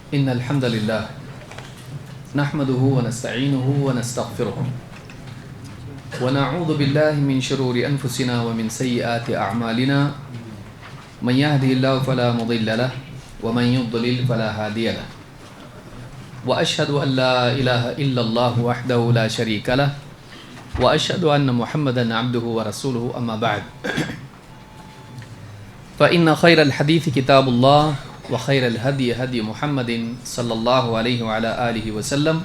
إن الحمد لله نحمده ونستعينه ونستغفره ونعوذ بالله من شرور أنفسنا ومن سيئات أعمالنا من يهده الله فلا مضل له ومن يضلل فلا هادي له وأشهد أن لا إله إلا الله وحده لا شريك له وأشهد أن محمدا عبده ورسوله أما بعد فإن خير الحديث كتاب الله وخير الهدي هدي محمد صلى الله عليه وعلى آله وسلم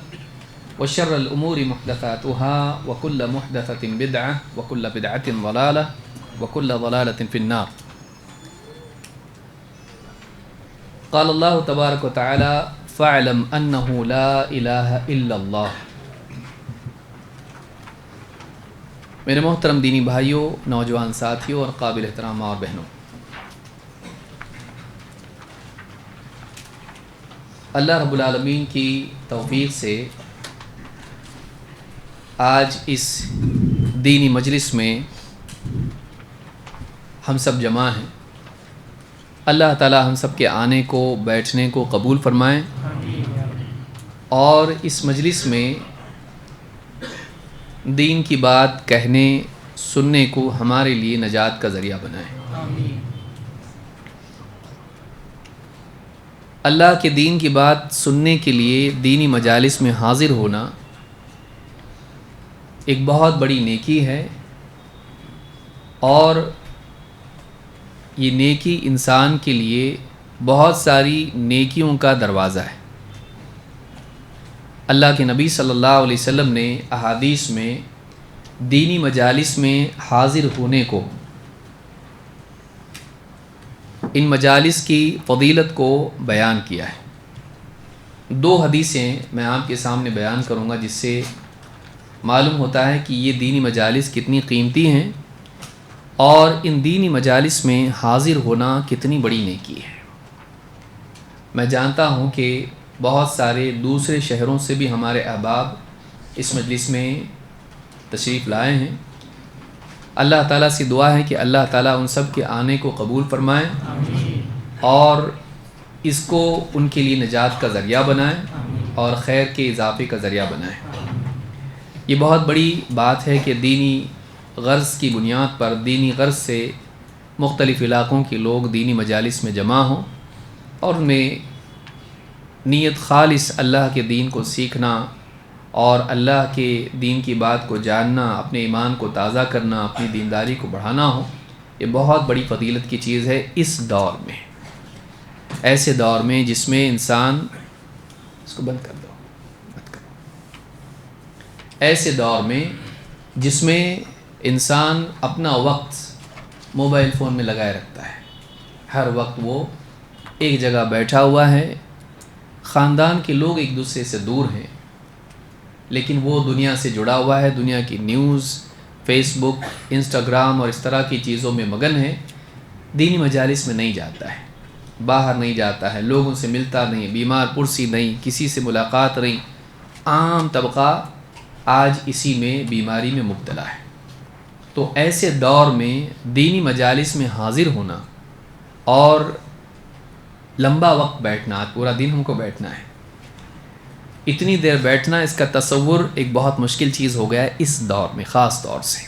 وشر الأمور محدثاتها وكل محدثة بدعة وكل بدعة ضلالة وكل ضلالة في النار. قال الله تبارك وتعالى فاعلم أنه لا إله إلا الله. میرے محترم دینی بھائیوں، نوجوان ساتھیوں اور قابل احترام ماں اور بہنوں، اللہ رب العالمین کی توفیق سے آج اس دینی مجلس میں ہم سب جمع ہیں. اللہ تعالی ہم سب کے آنے کو، بیٹھنے کو قبول فرمائیں اور اس مجلس میں دین کی بات کہنے سننے کو ہمارے لیے نجات کا ذریعہ بنائیں. اللہ کے دین کی بات سننے کے لیے دینی مجالس میں حاضر ہونا ایک بہت بڑی نیکی ہے، اور یہ نیکی انسان کے لیے بہت ساری نیکیوں کا دروازہ ہے. اللہ کے نبی صلی اللہ علیہ وسلم نے احادیث میں دینی مجالس میں حاضر ہونے کو، ان مجالس کی فضیلت کو بیان کیا ہے. 2 حدیثیں میں آپ کے سامنے بیان کروں گا جس سے معلوم ہوتا ہے کہ یہ دینی مجالس کتنی قیمتی ہیں اور ان دینی مجالس میں حاضر ہونا کتنی بڑی نیکی ہے. میں جانتا ہوں کہ بہت سارے دوسرے شہروں سے بھی ہمارے احباب اس مجلس میں تشریف لائے ہیں. اللہ تعالیٰ سے دعا ہے کہ اللہ تعالیٰ ان سب کے آنے کو قبول فرمائے اور اس کو ان کے لیے نجات کا ذریعہ بنائے اور خیر کے اضافے کا ذریعہ بنائے. یہ بہت بڑی بات ہے کہ دینی غرض کی بنیاد پر، دینی غرض سے مختلف علاقوں کے لوگ دینی مجالس میں جمع ہوں اور ان میں نیت خالص اللہ کے دین کو سیکھنا اور اللہ کے دین کی بات کو جاننا، اپنے ایمان کو تازہ کرنا، اپنی دینداری کو بڑھانا ہو. یہ بہت بڑی فضیلت کی چیز ہے اس دور میں، ایسے دور میں جس میں انسان، اس کو بند کر دو، ایسے دور میں جس میں انسان اپنا وقت موبائل فون میں لگائے رکھتا ہے. ہر وقت وہ ایک جگہ بیٹھا ہوا ہے. خاندان کے لوگ ایک دوسرے سے دور ہیں لیکن وہ دنیا سے جڑا ہوا ہے، دنیا کی نیوز، فیس بک، انسٹاگرام اور اس طرح کی چیزوں میں مگن ہے. دینی مجالس میں نہیں جاتا ہے، باہر نہیں جاتا ہے، لوگوں سے ملتا نہیں، بیمار پرسی نہیں، کسی سے ملاقات نہیں. عام طبقہ آج اسی میں بیماری میں مبتلا ہے. تو ایسے دور میں دینی مجالس میں حاضر ہونا اور لمبا وقت بیٹھنا، پورا دن ہم کو بیٹھنا ہے، اتنی دیر بیٹھنا، اس کا تصور ایک بہت مشکل چیز ہو گیا ہے اس دور میں. خاص طور سے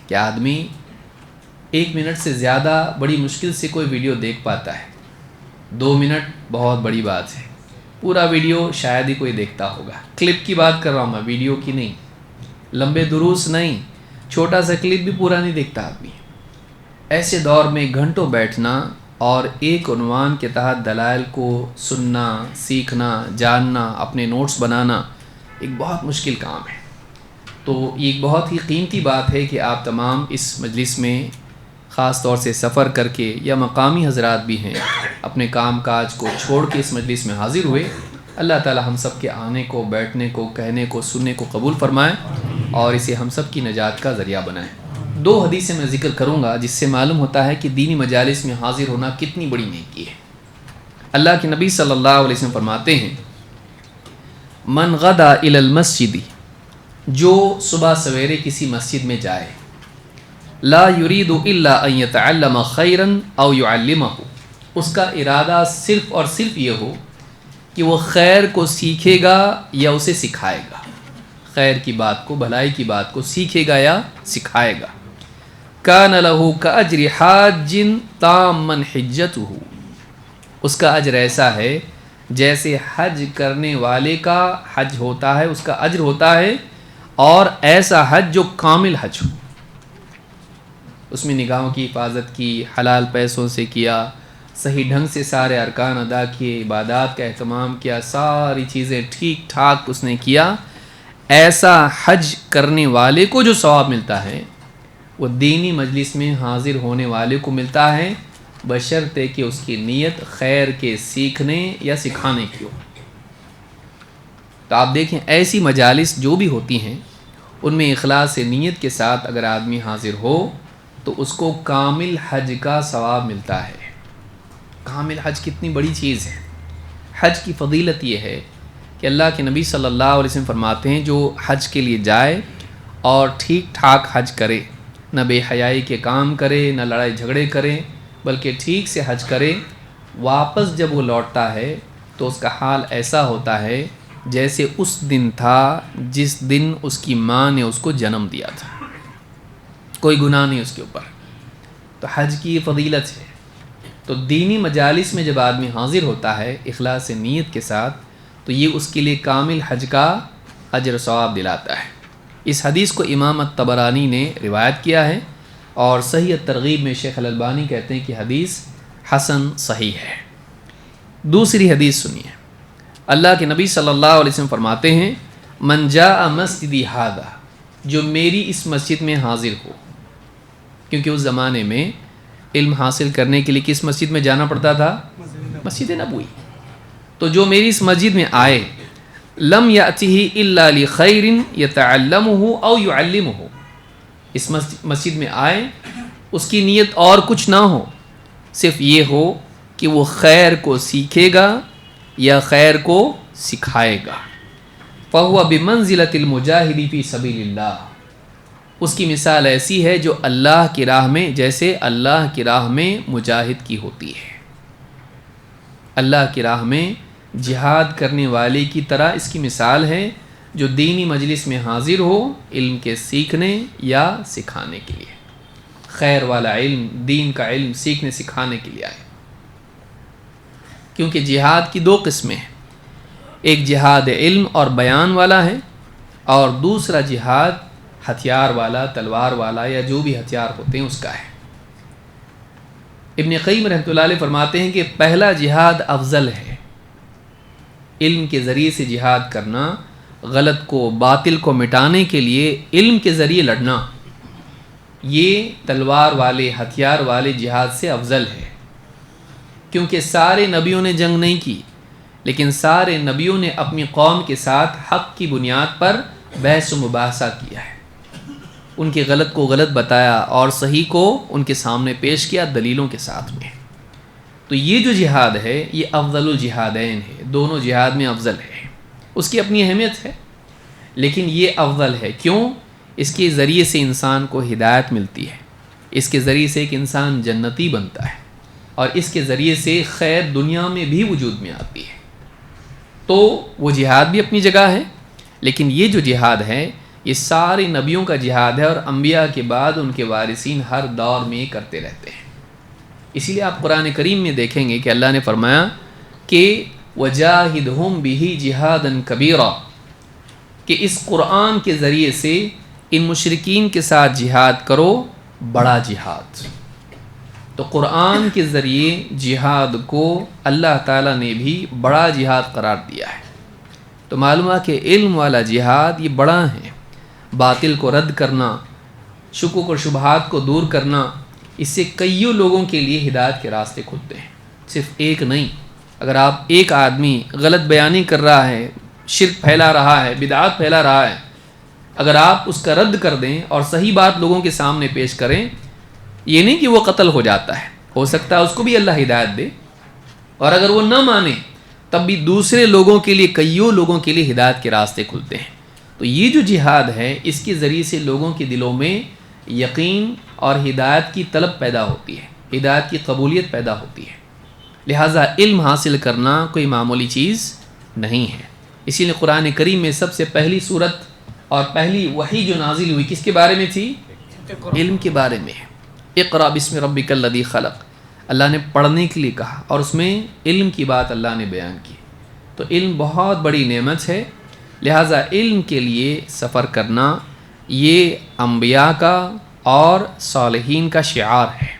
کہ آدمی 1 منٹ سے زیادہ بڑی مشکل سے کوئی ویڈیو دیکھ پاتا ہے. 2 منٹ بہت بڑی بات ہے، پورا ویڈیو شاید ہی کوئی دیکھتا ہوگا. کلپ کی بات کر رہا ہوں میں، ویڈیو کی نہیں، لمبے دروس نہیں، چھوٹا سا کلپ بھی پورا نہیں دیکھتا آدمی. ایسے دور میں گھنٹوں بیٹھنا اور ایک عنوان کے تحت دلائل کو سننا، سیکھنا، جاننا، اپنے نوٹس بنانا ایک بہت مشکل کام ہے. تو یہ ایک بہت ہی قیمتی بات ہے کہ آپ تمام اس مجلس میں خاص طور سے سفر کر کے، یا مقامی حضرات بھی ہیں، اپنے کام کاج کو چھوڑ کے اس مجلس میں حاضر ہوئے. اللہ تعالی ہم سب کے آنے کو، بیٹھنے کو، کہنے کو، سننے کو قبول فرمائے اور اسے ہم سب کی نجات کا ذریعہ بنائے. 2 حدیثیں میں ذکر کروں گا جس سے معلوم ہوتا ہے کہ دینی مجالس میں حاضر ہونا کتنی بڑی نیکی ہے. اللہ کے نبی صلی اللہ علیہ وسلم فرماتے ہیں من غدا الی المسجد، جو صبح سویرے کسی مسجد میں جائے، لا یرید الا ان یتعلم خیرا او یعلمہ، اس کا ارادہ صرف اور صرف یہ ہو کہ وہ خیر کو سیکھے گا یا اسے سکھائے گا، خیر کی بات کو، بھلائی کی بات کو سیکھے گا یا سکھائے گا۔ کان لہ کاجر حاج تاما حجتہ، اس کا اجر ایسا ہے جیسے حج کرنے والے کا حج ہوتا ہے، اس کا اجر ہوتا ہے، اور ایسا حج جو کامل حج ہو، اس میں نگاہوں کی حفاظت کی، حلال پیسوں سے کیا، صحیح ڈھنگ سے سارے ارکان ادا کیے، عبادات کا اہتمام کیا، ساری چیزیں ٹھیک ٹھاک اس نے کیا، ایسا حج کرنے والے کو جو ثواب ملتا ہے وہ دینی مجلس میں حاضر ہونے والے کو ملتا ہے، بشرطے کہ اس کی نیت خیر کے سیکھنے یا سکھانے کی ہو۔ تو آپ دیکھیں ایسی مجالس جو بھی ہوتی ہیں ان میں اخلاص نیت کے ساتھ اگر آدمی حاضر ہو تو اس کو کامل حج کا ثواب ملتا ہے۔ کامل حج کتنی بڑی چیز ہے۔ حج کی فضیلت یہ ہے کہ اللہ کے نبی صلی اللہ علیہ وسلم فرماتے ہیں جو حج کے لیے جائے اور ٹھیک ٹھاک حج کرے، نہ بے حیائی کے کام کرے، نہ لڑائی جھگڑے کرے، بلکہ ٹھیک سے حج کرے، واپس جب وہ لوٹتا ہے تو اس کا حال ایسا ہوتا ہے جیسے اس دن تھا جس دن اس کی ماں نے اس کو جنم دیا تھا، کوئی گناہ نہیں اس کے اوپر۔ تو حج کی یہ فضیلت ہے۔ تو دینی مجالس میں جب آدمی حاضر ہوتا ہے اخلاص نیت کے ساتھ تو یہ اس کے لیے کامل حج کا اجر و ثواب دلاتا ہے۔ اس حدیث کو امام الطبرانی نے روایت کیا ہے، اور صحیح الترغیب میں شیخ الالبانی کہتے ہیں کہ حدیث حسن صحیح ہے۔ دوسری حدیث سنیے، اللہ کے نبی صلی اللہ علیہ وسلم فرماتے ہیں من جاء مسجدی ھذا، جو میری اس مسجد میں حاضر ہو، کیونکہ اس زمانے میں علم حاصل کرنے کے لیے کس مسجد میں جانا پڑتا تھا؟ مسجد نبوی۔ تو جو میری اس مسجد میں آئے، لم یأتہ الا لخیر یتعلمہ او یعلمہ، اس مسجد میں آئے اس کی نیت اور کچھ نہ ہو، صرف یہ ہو کہ وہ خیر کو سیکھے گا یا خیر کو سکھائے گا، فہو بمنزلۃ المجاہد فی سبیل اللہ، اس کی مثال ایسی ہے جو اللہ کی راہ میں، جیسے اللہ کی راہ میں مجاہد کی ہوتی ہے، اللہ کی راہ میں جہاد کرنے والے کی طرح اس کی مثال ہے جو دینی مجلس میں حاضر ہو علم کے سیکھنے یا سکھانے کے لیے، خیر والا علم، دین کا علم سیکھنے سکھانے کے لیے آئے۔ کیونکہ جہاد کی دو قسمیں ہیں، ایک جہاد علم اور بیان والا ہے، اور دوسرا جہاد ہتھیار والا، تلوار والا، یا جو بھی ہتھیار ہوتے ہیں اس کا ہے۔ ابن قیم رحمۃ اللہ علیہ فرماتے ہیں کہ پہلا جہاد افضل ہے، علم کے ذریعے سے جہاد کرنا، غلط کو، باطل کو مٹانے کے لیے علم کے ذریعے لڑنا، یہ تلوار والے، ہتھیار والے جہاد سے افضل ہے۔ کیونکہ سارے نبیوں نے جنگ نہیں کی، لیکن سارے نبیوں نے اپنی قوم کے ساتھ حق کی بنیاد پر بحث و مباحثہ کیا ہے، ان کے غلط کو غلط بتایا اور صحیح کو ان کے سامنے پیش کیا دلیلوں کے ساتھ میں۔ تو یہ جو جہاد ہے یہ افضل الجہادین ہے، دونوں جہاد میں افضل ہے، اس کی اپنی اہمیت ہے، لیکن یہ افضل ہے کیوں؟ اس کے ذریعے سے انسان کو ہدایت ملتی ہے، اس کے ذریعے سے ایک انسان جنتی بنتا ہے، اور اس کے ذریعے سے خیر دنیا میں بھی وجود میں آتی ہے۔ تو وہ جہاد بھی اپنی جگہ ہے، لیکن یہ جو جہاد ہے یہ سارے نبیوں کا جہاد ہے، اور انبیاء کے بعد ان کے وارثین ہر دور میں کرتے رہتے ہیں۔ اسی لیے آپ قرآن کریم میں دیکھیں گے کہ اللہ نے فرمایا کہ وَجَاهِدْهُمْ بِهِ جِهَادًا كَبِيرًا، کہ اس قرآن کے ذریعے سے ان مشرکین کے ساتھ جہاد کرو، بڑا جہاد۔ تو قرآن کے ذریعے جہاد کو اللہ تعالیٰ نے بھی بڑا جہاد قرار دیا ہے۔ تو معلوم ہے کہ علم والا جہاد یہ بڑا ہے، باطل کو رد کرنا، شکوک اور شبہات کو دور کرنا، اس سے کئیوں لوگوں کے لیے ہدایت کے راستے کھلتے ہیں، صرف ایک نہیں۔ اگر آپ ایک آدمی غلط بیانی کر رہا ہے، شرک پھیلا رہا ہے، بدعات پھیلا رہا ہے، اگر آپ اس کا رد کر دیں اور صحیح بات لوگوں کے سامنے پیش کریں، یہ نہیں کہ وہ قتل ہو جاتا ہے، ہو سکتا ہے اس کو بھی اللہ ہدایت دے، اور اگر وہ نہ مانے تب بھی دوسرے لوگوں کے لیے، کئیوں لوگوں کے لیے ہدایت کے راستے کھلتے ہیں۔ تو یہ جو جہاد ہے اس کے ذریعے سے لوگوں کے دلوں میں یقین اور ہدایت کی طلب پیدا ہوتی ہے، ہدایت کی قبولیت پیدا ہوتی ہے۔ لہٰذا علم حاصل کرنا کوئی معمولی چیز نہیں ہے. اسی لیے قرآن کریم میں سب سے پہلی صورت اور پہلی وحی جو نازل ہوئی کس کے بارے میں تھی؟ علم کے بارے میں. اقرأ بسم ربک الذی خلق، اللہ نے پڑھنے کے لیے کہا اور اس میں علم کی بات اللہ نے بیان کی. تو علم بہت بڑی نعمت ہے، لہٰذا علم کے لیے سفر کرنا یہ انبیاء کا اور صالحین کا شعار ہے.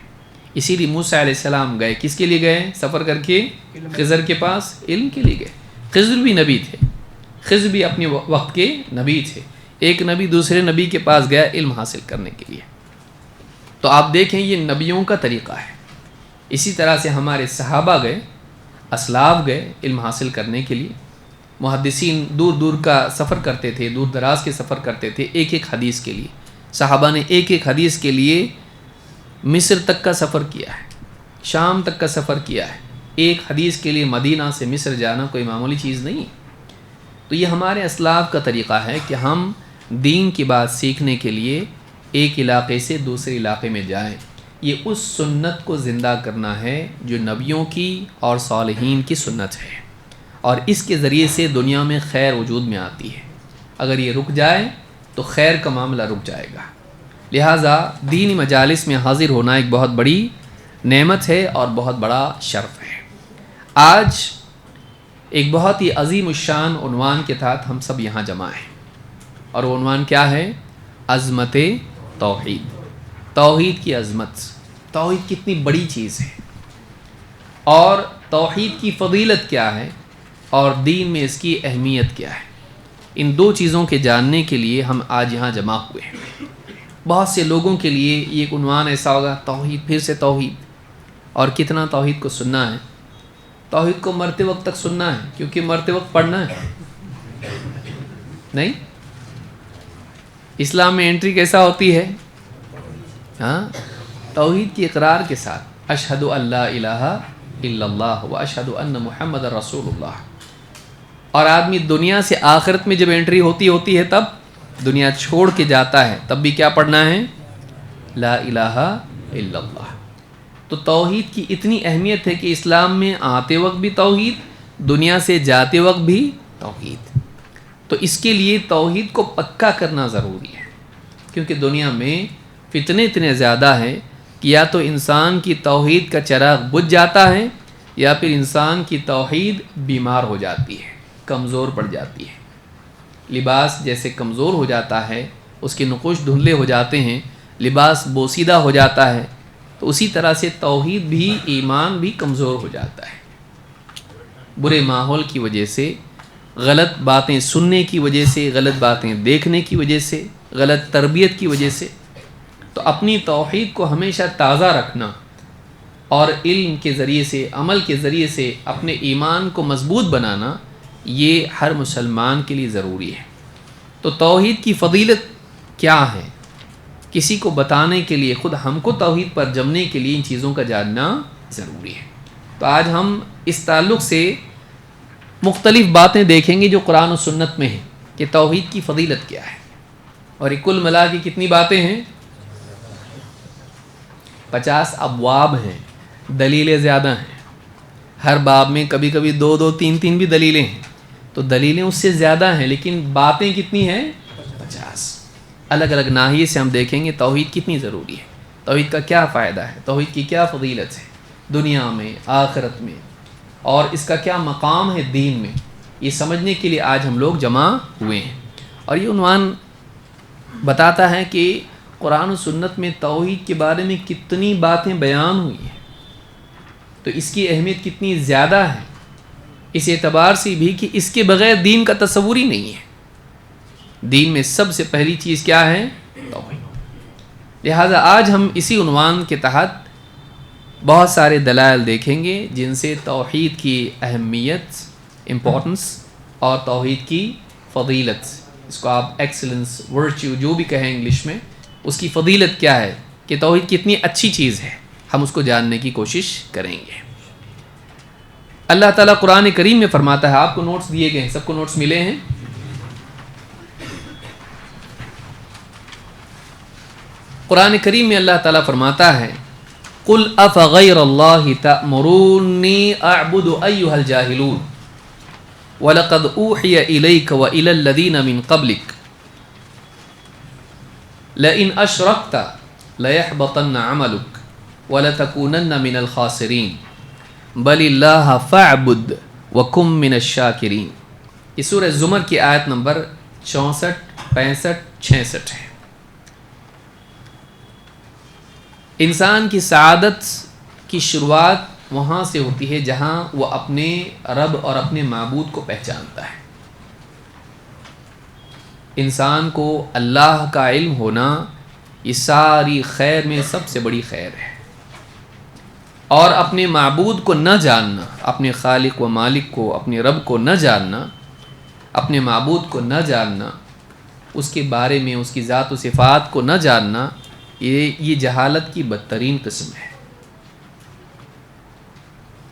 اسی لیے موسیٰ علیہ السلام گئے، کس کے لیے گئے سفر کر کے؟ خضر کے پاس علم کے لیے گئے. خضر بھی نبی تھے، خضر بھی اپنے وقت کے نبی تھے. ایک نبی دوسرے نبی کے پاس گیا علم حاصل کرنے کے لیے. تو آپ دیکھیں یہ نبیوں کا طریقہ ہے. اسی طرح سے ہمارے صحابہ گئے، اسلاف گئے علم حاصل کرنے کے لیے. محدثین دور دور کا سفر کرتے تھے، دور دراز کے سفر کرتے تھے ایک ایک حدیث کے لیے. صحابہ نے ایک ایک حدیث کے لیے مصر تک کا سفر کیا ہے، شام تک کا سفر کیا ہے. ایک حدیث کے لیے مدینہ سے مصر جانا کوئی معمولی چیز نہیں. تو یہ ہمارے اسلاف کا طریقہ ہے کہ ہم دین کی بات سیکھنے کے لیے ایک علاقے سے دوسرے علاقے میں جائیں. یہ اس سنت کو زندہ کرنا ہے جو نبیوں کی اور صالحین کی سنت ہے، اور اس کے ذریعے سے دنیا میں خیر وجود میں آتی ہے. اگر یہ رک جائے تو خیر کا معاملہ رک جائے گا. لہٰذا دینی مجالس میں حاضر ہونا ایک بہت بڑی نعمت ہے اور بہت بڑا شرف ہے. آج ایک بہت ہی عظیم الشان عنوان کے تحت ہم سب یہاں جمع ہیں، اور وہ عنوان کیا ہے؟ عظمت توحید. توحید کی عظمت. توحید کتنی بڑی چیز ہے، اور توحید کی فضیلت کیا ہے، اور دین میں اس کی اہمیت کیا ہے. ان دو چیزوں کے جاننے کے لیے ہم آج یہاں جمع ہوئے ہیں. بہت سے لوگوں کے لیے یہ ایک عنوان ایسا ہوگا، توحید، پھر سے توحید. اور کتنا توحید کو سننا ہے؟ توحید کو مرتے وقت تک سننا ہے، کیونکہ مرتے وقت پڑھنا ہے. نہیں، اسلام میں انٹری کیسا ہوتی ہے؟ ہاں، توحید کی اقرار کے ساتھ، اشہد ان لا الہ الا اللہ و اشہد ان محمد رسول اللہ. اور آدمی دنیا سے آخرت میں جب انٹری ہوتی ہے تب دنیا چھوڑ کے جاتا ہے، تب بھی کیا پڑھنا ہے؟ لا الہ الا اللہ. تو توحید کی اتنی اہمیت ہے کہ اسلام میں آتے وقت بھی توحید، دنیا سے جاتے وقت بھی توحید. تو اس کے لیے توحید کو پکا کرنا ضروری ہے، کیونکہ دنیا میں فتنے اتنے زیادہ ہیں کہ یا تو انسان کی توحید کا چراغ بجھ جاتا ہے، یا پھر انسان کی توحید بیمار ہو جاتی ہے، کمزور پڑ جاتی ہے. لباس جیسے کمزور ہو جاتا ہے، اس کے نقوش دھندلے ہو جاتے ہیں، لباس بوسیدہ ہو جاتا ہے، تو اسی طرح سے توحید بھی، ایمان بھی کمزور ہو جاتا ہے. برے ماحول کی وجہ سے، غلط باتیں سننے کی وجہ سے، غلط باتیں دیکھنے کی وجہ سے، غلط تربیت کی وجہ سے. تو اپنی توحید کو ہمیشہ تازہ رکھنا اور علم کے ذریعے سے، عمل کے ذریعے سے اپنے ایمان کو مضبوط بنانا، یہ ہر مسلمان کے لیے ضروری ہے. تو توحید کی فضیلت کیا ہے، کسی کو بتانے کے لیے، خود ہم کو توحید پر جمنے کے لیے ان چیزوں کا جاننا ضروری ہے. تو آج ہم اس تعلق سے مختلف باتیں دیکھیں گے جو قرآن و سنت میں ہیں کہ توحید کی فضیلت کیا ہے. اور یہ کل ملا کے کتنی باتیں ہیں؟ 50 ابواب ہیں، دلیلیں زیادہ ہیں. ہر باب میں کبھی کبھی 2 3 بھی دلیلیں ہیں. تو دلیلیں اس سے زیادہ ہیں، لیکن باتیں کتنی ہیں؟ 50. الگ الگ ناحیے سے ہم دیکھیں گے توحید کتنی ضروری ہے، توحید کا کیا فائدہ ہے، توحید کی کیا فضیلت ہے دنیا میں، آخرت میں، اور اس کا کیا مقام ہے دین میں. یہ سمجھنے کے لیے آج ہم لوگ جمع ہوئے ہیں. اور یہ عنوان بتاتا ہے کہ قرآن و سنت میں توحید کے بارے میں کتنی باتیں بیان ہوئی ہیں، تو اس کی اہمیت کتنی زیادہ ہے، اس اعتبار سے بھی کہ اس کے بغیر دین کا تصور ہی نہیں ہے. دین میں سب سے پہلی چیز کیا ہے؟ توحید. لہٰذا آج ہم اسی عنوان کے تحت بہت سارے دلائل دیکھیں گے جن سے توحید کی اہمیت، امپورٹنس، اور توحید کی فضیلت، اس کو آپ ایکسلنس، ورچیو جو بھی کہیں انگلش میں، اس کی فضیلت کیا ہے، کہ توحید کتنی اچھی چیز ہے، ہم اس کو جاننے کی کوشش کریں گے. اللہ تعالیٰ قرآن کریم میں فرماتا ہے، آپ کو نوٹس دیے گئے ہیں، سب کو نوٹس ملے ہیں. قرآن کریم میں اللہ تعالیٰ فرماتا ہے، قُلْ أَفَغَيْرَ اللَّهِ تَأْمُرُونِّي أَعْبُدُ أَيُّهَا الْجَاهِلُونَ. وَلَقَدْ أُوحِيَ إِلَيْكَ وَإِلَى الَّذِينَ مِنْ قَبْلِكَ لَئِنْ أَشْرَكْتَ لَيَحْبَطَنَّ عَمَلُكَ وَلَتَكُونَنَّ مِنَ الْخَاسِرِينَ بَلِ اللَّهَ فَاعْبُدْ وَكُن مِّنَ الشَّاكِرِينَ. یہ سورہ زمر کی آیت نمبر 64، 65، 66 ہے. انسان کی سعادت کی شروعات وہاں سے ہوتی ہے جہاں وہ اپنے رب اور اپنے معبود کو پہچانتا ہے. انسان کو اللہ کا علم ہونا یہ ساری خیر میں سب سے بڑی خیر ہے، اور اپنے معبود کو نہ جاننا، اپنے خالق و مالک کو، اپنے رب کو نہ جاننا، اپنے معبود کو نہ جاننا، اس کے بارے میں اس کی ذات و صفات کو نہ جاننا، یہ جہالت کی بدترین قسم ہے.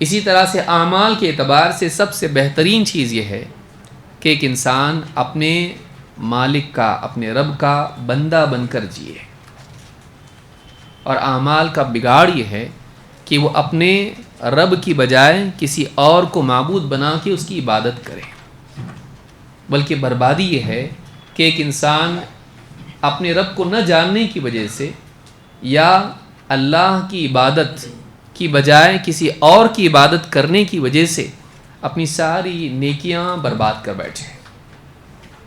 اسی طرح سے اعمال کے اعتبار سے سب سے بہترین چیز یہ ہے کہ ایک انسان اپنے مالک کا، اپنے رب کا بندہ بن کر جیے. اور اعمال کا بگاڑ یہ ہے کہ وہ اپنے رب کی بجائے کسی اور کو معبود بنا کے اس کی عبادت کرے. بلکہ بربادی یہ ہے کہ ایک انسان اپنے رب کو نہ جاننے کی وجہ سے یا اللہ کی عبادت کی بجائے کسی اور کی عبادت کرنے کی وجہ سے اپنی ساری نیکیاں برباد کر بیٹھے.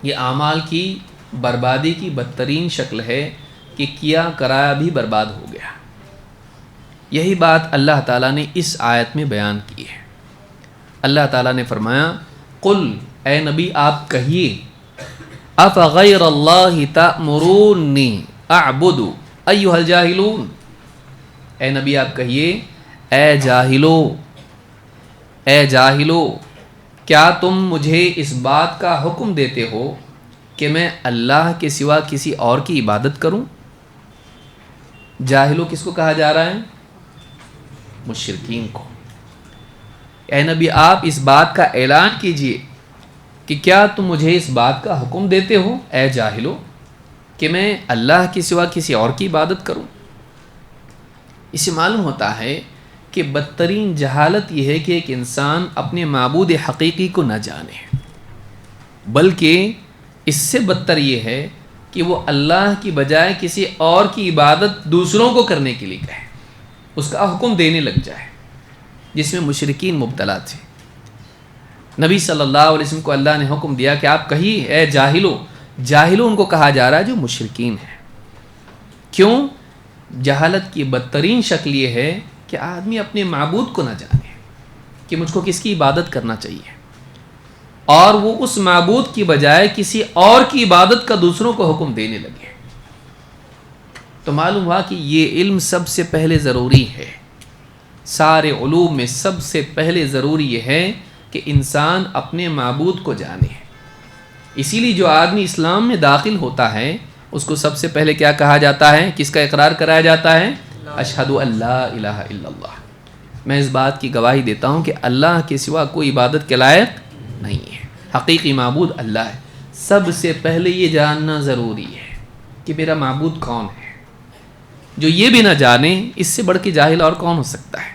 یہ اعمال کی بربادی کی بدترین شکل ہے کہ کیا کرایا بھی برباد ہو گیا. یہی بات اللہ تعالیٰ نے اس آیت میں بیان کی ہے. اللہ تعالیٰ نے فرمایا قل، اے نبی آپ کہیے، افغیر اللہ تأمرونی اعبد ایھا الجاہلون. اے نبی آپ کہیے، اے جاہلو، کیا تم مجھے اس بات کا حکم دیتے ہو کہ میں اللہ کے سوا کسی اور کی عبادت کروں؟ جاہلو کس کو کہا جا رہا ہے؟ مشرکین کو. اے نبی آپ اس بات کا اعلان کیجئے کہ کیا تم مجھے اس بات کا حکم دیتے ہو اے جاہلو کہ میں اللہ کے سوا کسی اور کی عبادت کروں؟ اس سے معلوم ہوتا ہے کہ بدترین جہالت یہ ہے کہ ایک انسان اپنے معبود حقیقی کو نہ جانے، بلکہ اس سے بدتر یہ ہے کہ وہ اللہ کی بجائے کسی اور کی عبادت دوسروں کو کرنے کے لیے کہے، اس کا حکم دینے لگ جائے، جس میں مشرکین مبتلا تھے. نبی صلی اللہ علیہ وسلم کو اللہ نے حکم دیا کہ آپ کہیے اے جاہلو. جاہلو ان کو کہا جا رہا ہے جو مشرکین ہیں. کیوں؟ جہالت کی بدترین شکل یہ ہے کہ آدمی اپنے معبود کو نہ جانے کہ مجھ کو کس کی عبادت کرنا چاہیے، اور وہ اس معبود کی بجائے کسی اور کی عبادت کا دوسروں کو حکم دینے لگے. تو معلوم ہوا کہ یہ علم سب سے پہلے ضروری ہے. سارے علوم میں سب سے پہلے ضروری یہ ہے کہ انسان اپنے معبود کو جانے. اسی لیے جو آدمی اسلام میں داخل ہوتا ہے اس کو سب سے پہلے کیا کہا جاتا ہے، کس کا اقرار کرایا جاتا ہے؟ اشہد ان لا الہ الا اللہ. میں اس بات کی گواہی دیتا ہوں کہ اللہ کے سوا کوئی عبادت کے لائق نہیں ہے، حقیقی معبود اللہ ہے. سب سے پہلے یہ جاننا ضروری ہے کہ میرا معبود کون ہے. جو یہ بھی نہ جانے، اس سے بڑھ کے جاہل اور کون ہو سکتا ہے.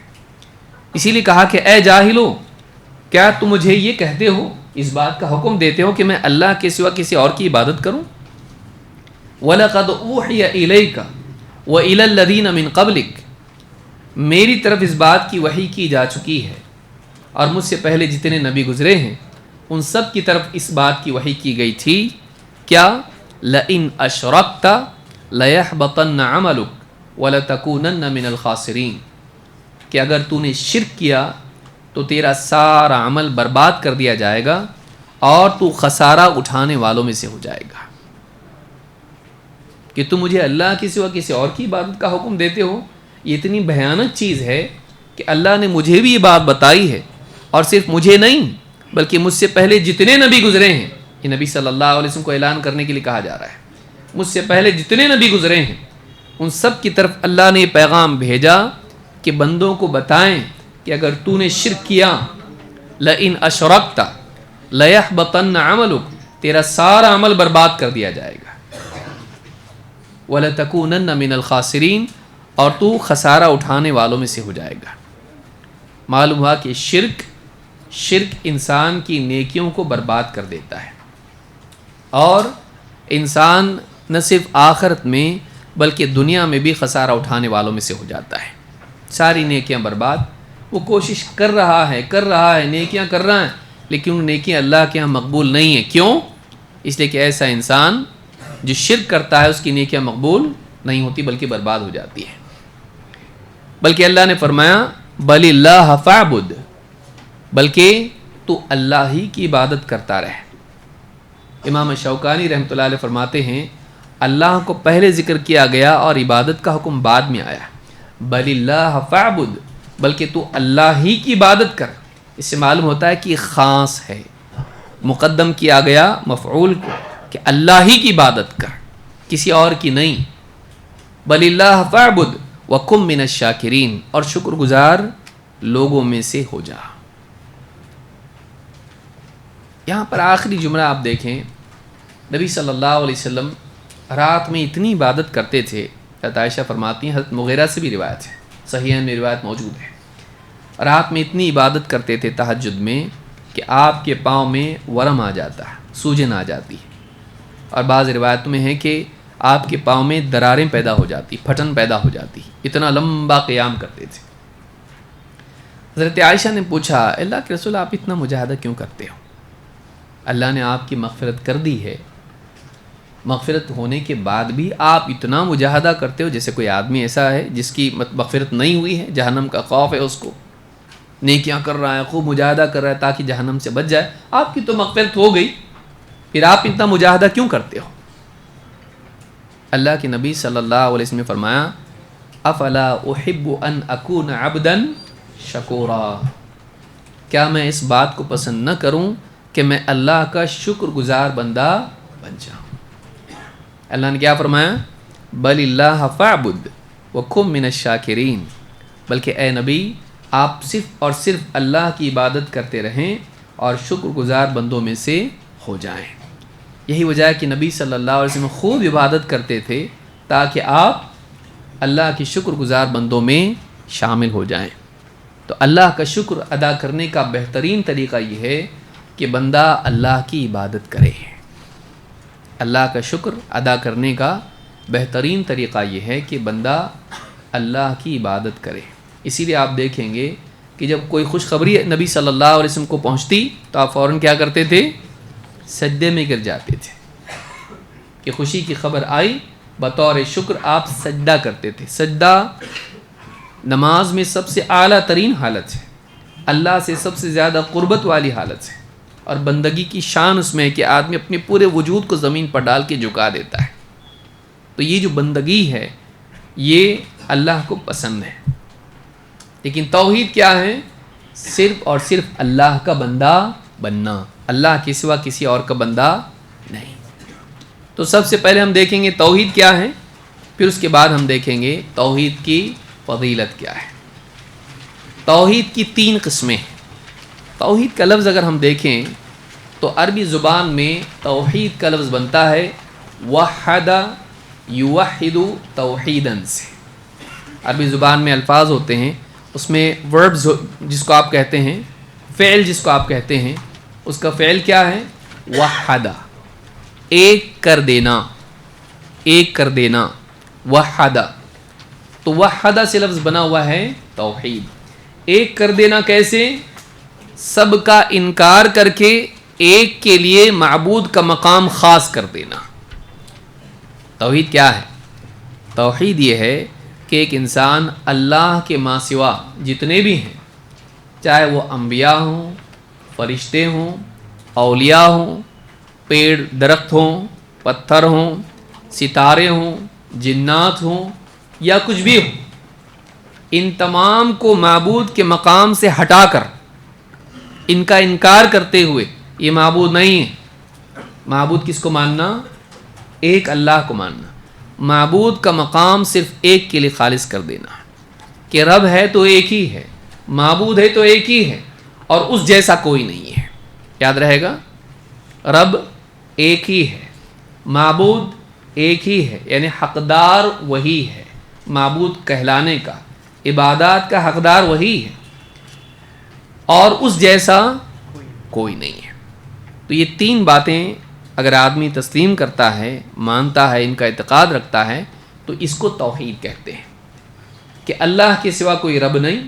اسی لیے کہا کہ اے جاہلو، کیا تم مجھے یہ کہتے ہو، اس بات کا حکم دیتے ہو کہ میں اللہ کے سوا کسی اور کی عبادت کروں؟ وَلَقَدْ أُوحِيَ إِلَيْكَ وَإِلَى الَّذِينَ مِنْ قَبْلِكَ، میری طرف اس بات کی وحی کی جا چکی ہے، اور مجھ سے پہلے جتنے نبی گزرے ہیں ان سب کی طرف اس بات کی وحی کی گئی تھی. کیا؟ لَإِنْ أَشْرَكْتَ لَيَحْبَطَنَّ عَمَلُكَ وَلَتَكُونَنَّ مِنَ الْخَاسِرِينَ، کہ اگر تو نے شرک کیا تو تیرا سارا عمل برباد کر دیا جائے گا اور تو خسارہ اٹھانے والوں میں سے ہو جائے گا. کہ تم مجھے اللہ کے سوا کسی اور کی عبادت کا حکم دیتے ہو. یہ اتنی بھیانک چیز ہے کہ اللہ نے مجھے بھی یہ بات بتائی ہے، اور صرف مجھے نہیں بلکہ مجھ سے پہلے جتنے نبی گزرے ہیں. یہ نبی صلی اللہ علیہ وسلم کو اعلان کرنے کے لیے کہا جا رہا ہے. مجھ سے پہلے جتنے نبی گزرے ہیں ان سب کی طرف اللہ نے یہ پیغام بھیجا کہ بندوں کو بتائیں کہ اگر تو نے شرک کیا، لَإِنْ أَشْرَكْتَ لَيَحْبَطَنَّ عَمَلُكَ، تیرا سارا عمل برباد کر دیا جائے گا. وَلَتَكُونَنَّ مِنَ الْخَاسِرِينَ، اور تو خسارہ اٹھانے والوں میں سے ہو جائے گا. معلوم ہوا کہ شرک انسان کی نیکیوں کو برباد کر دیتا ہے اور انسان نہ صرف آخرت میں بلکہ دنیا میں بھی خسارہ اٹھانے والوں میں سے ہو جاتا ہے. ساری نیکیاں برباد. وہ کوشش کر رہا ہے نیکیاں کر رہا ہے, لیکن وہ نیکیاں اللہ کے ہاں مقبول نہیں ہیں. کیوں؟ اس لیے کہ ایسا انسان جو شرک کرتا ہے اس کی نیکیاں مقبول نہیں ہوتی بلکہ برباد ہو جاتی ہے. بلکہ اللہ نے فرمایا بل اللہ فاعبد, بلکہ تو اللہ ہی کی عبادت کرتا رہے. امام شوکانی رحمۃ اللہ علیہ فرماتے ہیں اللہ کو پہلے ذکر کیا گیا اور عبادت کا حکم بعد میں آیا. بل اللہ فاعبد, بلکہ تو اللہ ہی کی عبادت کر. اس سے معلوم ہوتا ہے کہ خاص ہے, مقدم کیا گیا مفعول کو کہ اللہ ہی کی عبادت کر, کسی اور کی نہیں. بل اللہ فاعبد وکم من الشاکرین, اور شکر گزار لوگوں میں سے ہو جا. یہاں پر آخری جملہ آپ دیکھیں, نبی صلی اللہ علیہ وسلم رات میں اتنی عبادت کرتے تھے. حضرت عائشہ فرماتی ہیں, حضرت مغیرہ سے بھی روایت ہے, صحیحین میں روایت موجود ہے, رات میں اتنی عبادت کرتے تھے تہجد میں کہ آپ کے پاؤں میں ورم آ جاتا ہے, سوجن آ جاتی ہے, اور بعض روایتوں میں ہے کہ آپ کے پاؤں میں دراریں پیدا ہو جاتی, پھٹن پیدا ہو جاتی. اتنا لمبا قیام کرتے تھے. حضرت عائشہ نے پوچھا اللہ کے رسول آپ اتنا مجاہدہ کیوں کرتے ہو؟ اللہ نے آپ کی مغفرت کر دی ہے, مغفرت ہونے کے بعد بھی آپ اتنا مجاہدہ کرتے ہو. جیسے کوئی آدمی ایسا ہے جس کی مغفرت نہیں ہوئی ہے, جہنم کا خوف ہے اس کو, نیکیاں کر رہا ہے, خوب مجاہدہ کر رہا ہے تاکہ جہنم سے بچ جائے. آپ کی تو مغفرت ہو گئی, پھر آپ اتنا مجاہدہ کیوں کرتے ہو؟ اللہ کے نبی صلی اللہ علیہ وسلم نے فرمایا افلا احب ان اکون عبدا شکورا, کیا میں اس بات کو پسند نہ کروں کہ میں اللہ کا شکر گزار بندہ بن جاؤں. اللہ نے کیا فرمایا بل اللہ فاعبد وکم من الشاکرین, بلکہ اے نبی آپ صرف اور صرف اللہ کی عبادت کرتے رہیں اور شکر گزار بندوں میں سے ہو جائیں. یہی وجہ ہے کہ نبی صلی اللہ علیہ وسلم خوب عبادت کرتے تھے تاکہ آپ اللہ کی شکر گزار بندوں میں شامل ہو جائیں. تو اللہ کا شکر ادا کرنے کا بہترین طریقہ یہ ہے کہ بندہ اللہ کی عبادت کرے. اللہ کا شکر ادا کرنے کا بہترین طریقہ یہ ہے کہ بندہ اللہ کی عبادت کرے. اسی لیے آپ دیکھیں گے کہ جب کوئی خوشخبری نبی صلی اللہ علیہ وسلم کو پہنچتی تو آپ فوراً کیا کرتے تھے؟ سجدے میں گر جاتے تھے. کہ خوشی کی خبر آئی, بطور شکر آپ سجدہ کرتے تھے. سجدہ نماز میں سب سے اعلیٰ ترین حالت ہے, اللہ سے سب سے زیادہ قربت والی حالت ہے, اور بندگی کی شان اس میں ہے کہ آدمی اپنے پورے وجود کو زمین پر ڈال کے جھکا دیتا ہے. تو یہ جو بندگی ہے یہ اللہ کو پسند ہے. لیکن توحید کیا ہے؟ صرف اور صرف اللہ کا بندہ بننا, اللہ کے سوا کسی اور کا بندہ نہیں. تو سب سے پہلے ہم دیکھیں گے توحید کیا ہے, پھر اس کے بعد ہم دیکھیں گے توحید کی فضیلت کیا ہے. توحید کی 3 قسمیں ہیں. توحید کا لفظ اگر ہم دیکھیں تو عربی زبان میں توحید کا لفظ بنتا ہے وحد یوحد توحیدن سے. عربی زبان میں الفاظ ہوتے ہیں, اس میں وربز جس کو آپ کہتے ہیں, فعل جس کو آپ کہتے ہیں, اس کا فعل کیا ہے؟ وحدہ, ایک کر دینا, ایک کر دینا, وحدہ. تو وحدہ سے لفظ بنا ہوا ہے توحید. ایک کر دینا کیسے؟ سب کا انکار کر کے ایک کے لیے معبود کا مقام خاص کر دینا. توحید کیا ہے؟ توحید یہ ہے کہ ایک انسان اللہ کے ماں سوا جتنے بھی ہیں, چاہے وہ انبیاء ہوں, فرشتے ہوں, اولیاء ہوں, پیڑ درخت ہوں, پتھر ہوں, ستارے ہوں, جنات ہوں یا کچھ بھی ہو, ان تمام کو معبود کے مقام سے ہٹا کر ان کا انکار کرتے ہوئے یہ معبود نہیں ہے. معبود کس کو ماننا؟ ایک اللہ کو ماننا. معبود کا مقام صرف ایک کے لیے خالص کر دینا کہ رب ہے تو ایک ہی ہے, معبود ہے تو ایک ہی ہے, اور اس جیسا کوئی نہیں ہے. یاد رہے گا, رب ایک ہی ہے, معبود ایک ہی ہے, یعنی حقدار وہی ہے, معبود کہلانے کا, عبادات کا حقدار وہی ہے. اور اس جیسا کوئی نہیں ہے. تو یہ تین باتیں اگر آدمی تسلیم کرتا ہے، مانتا ہے، ان کا اعتقاد رکھتا ہے، تو اس کو توحید کہتے ہیں کہ اللہ کے سوا کوئی رب نہیں،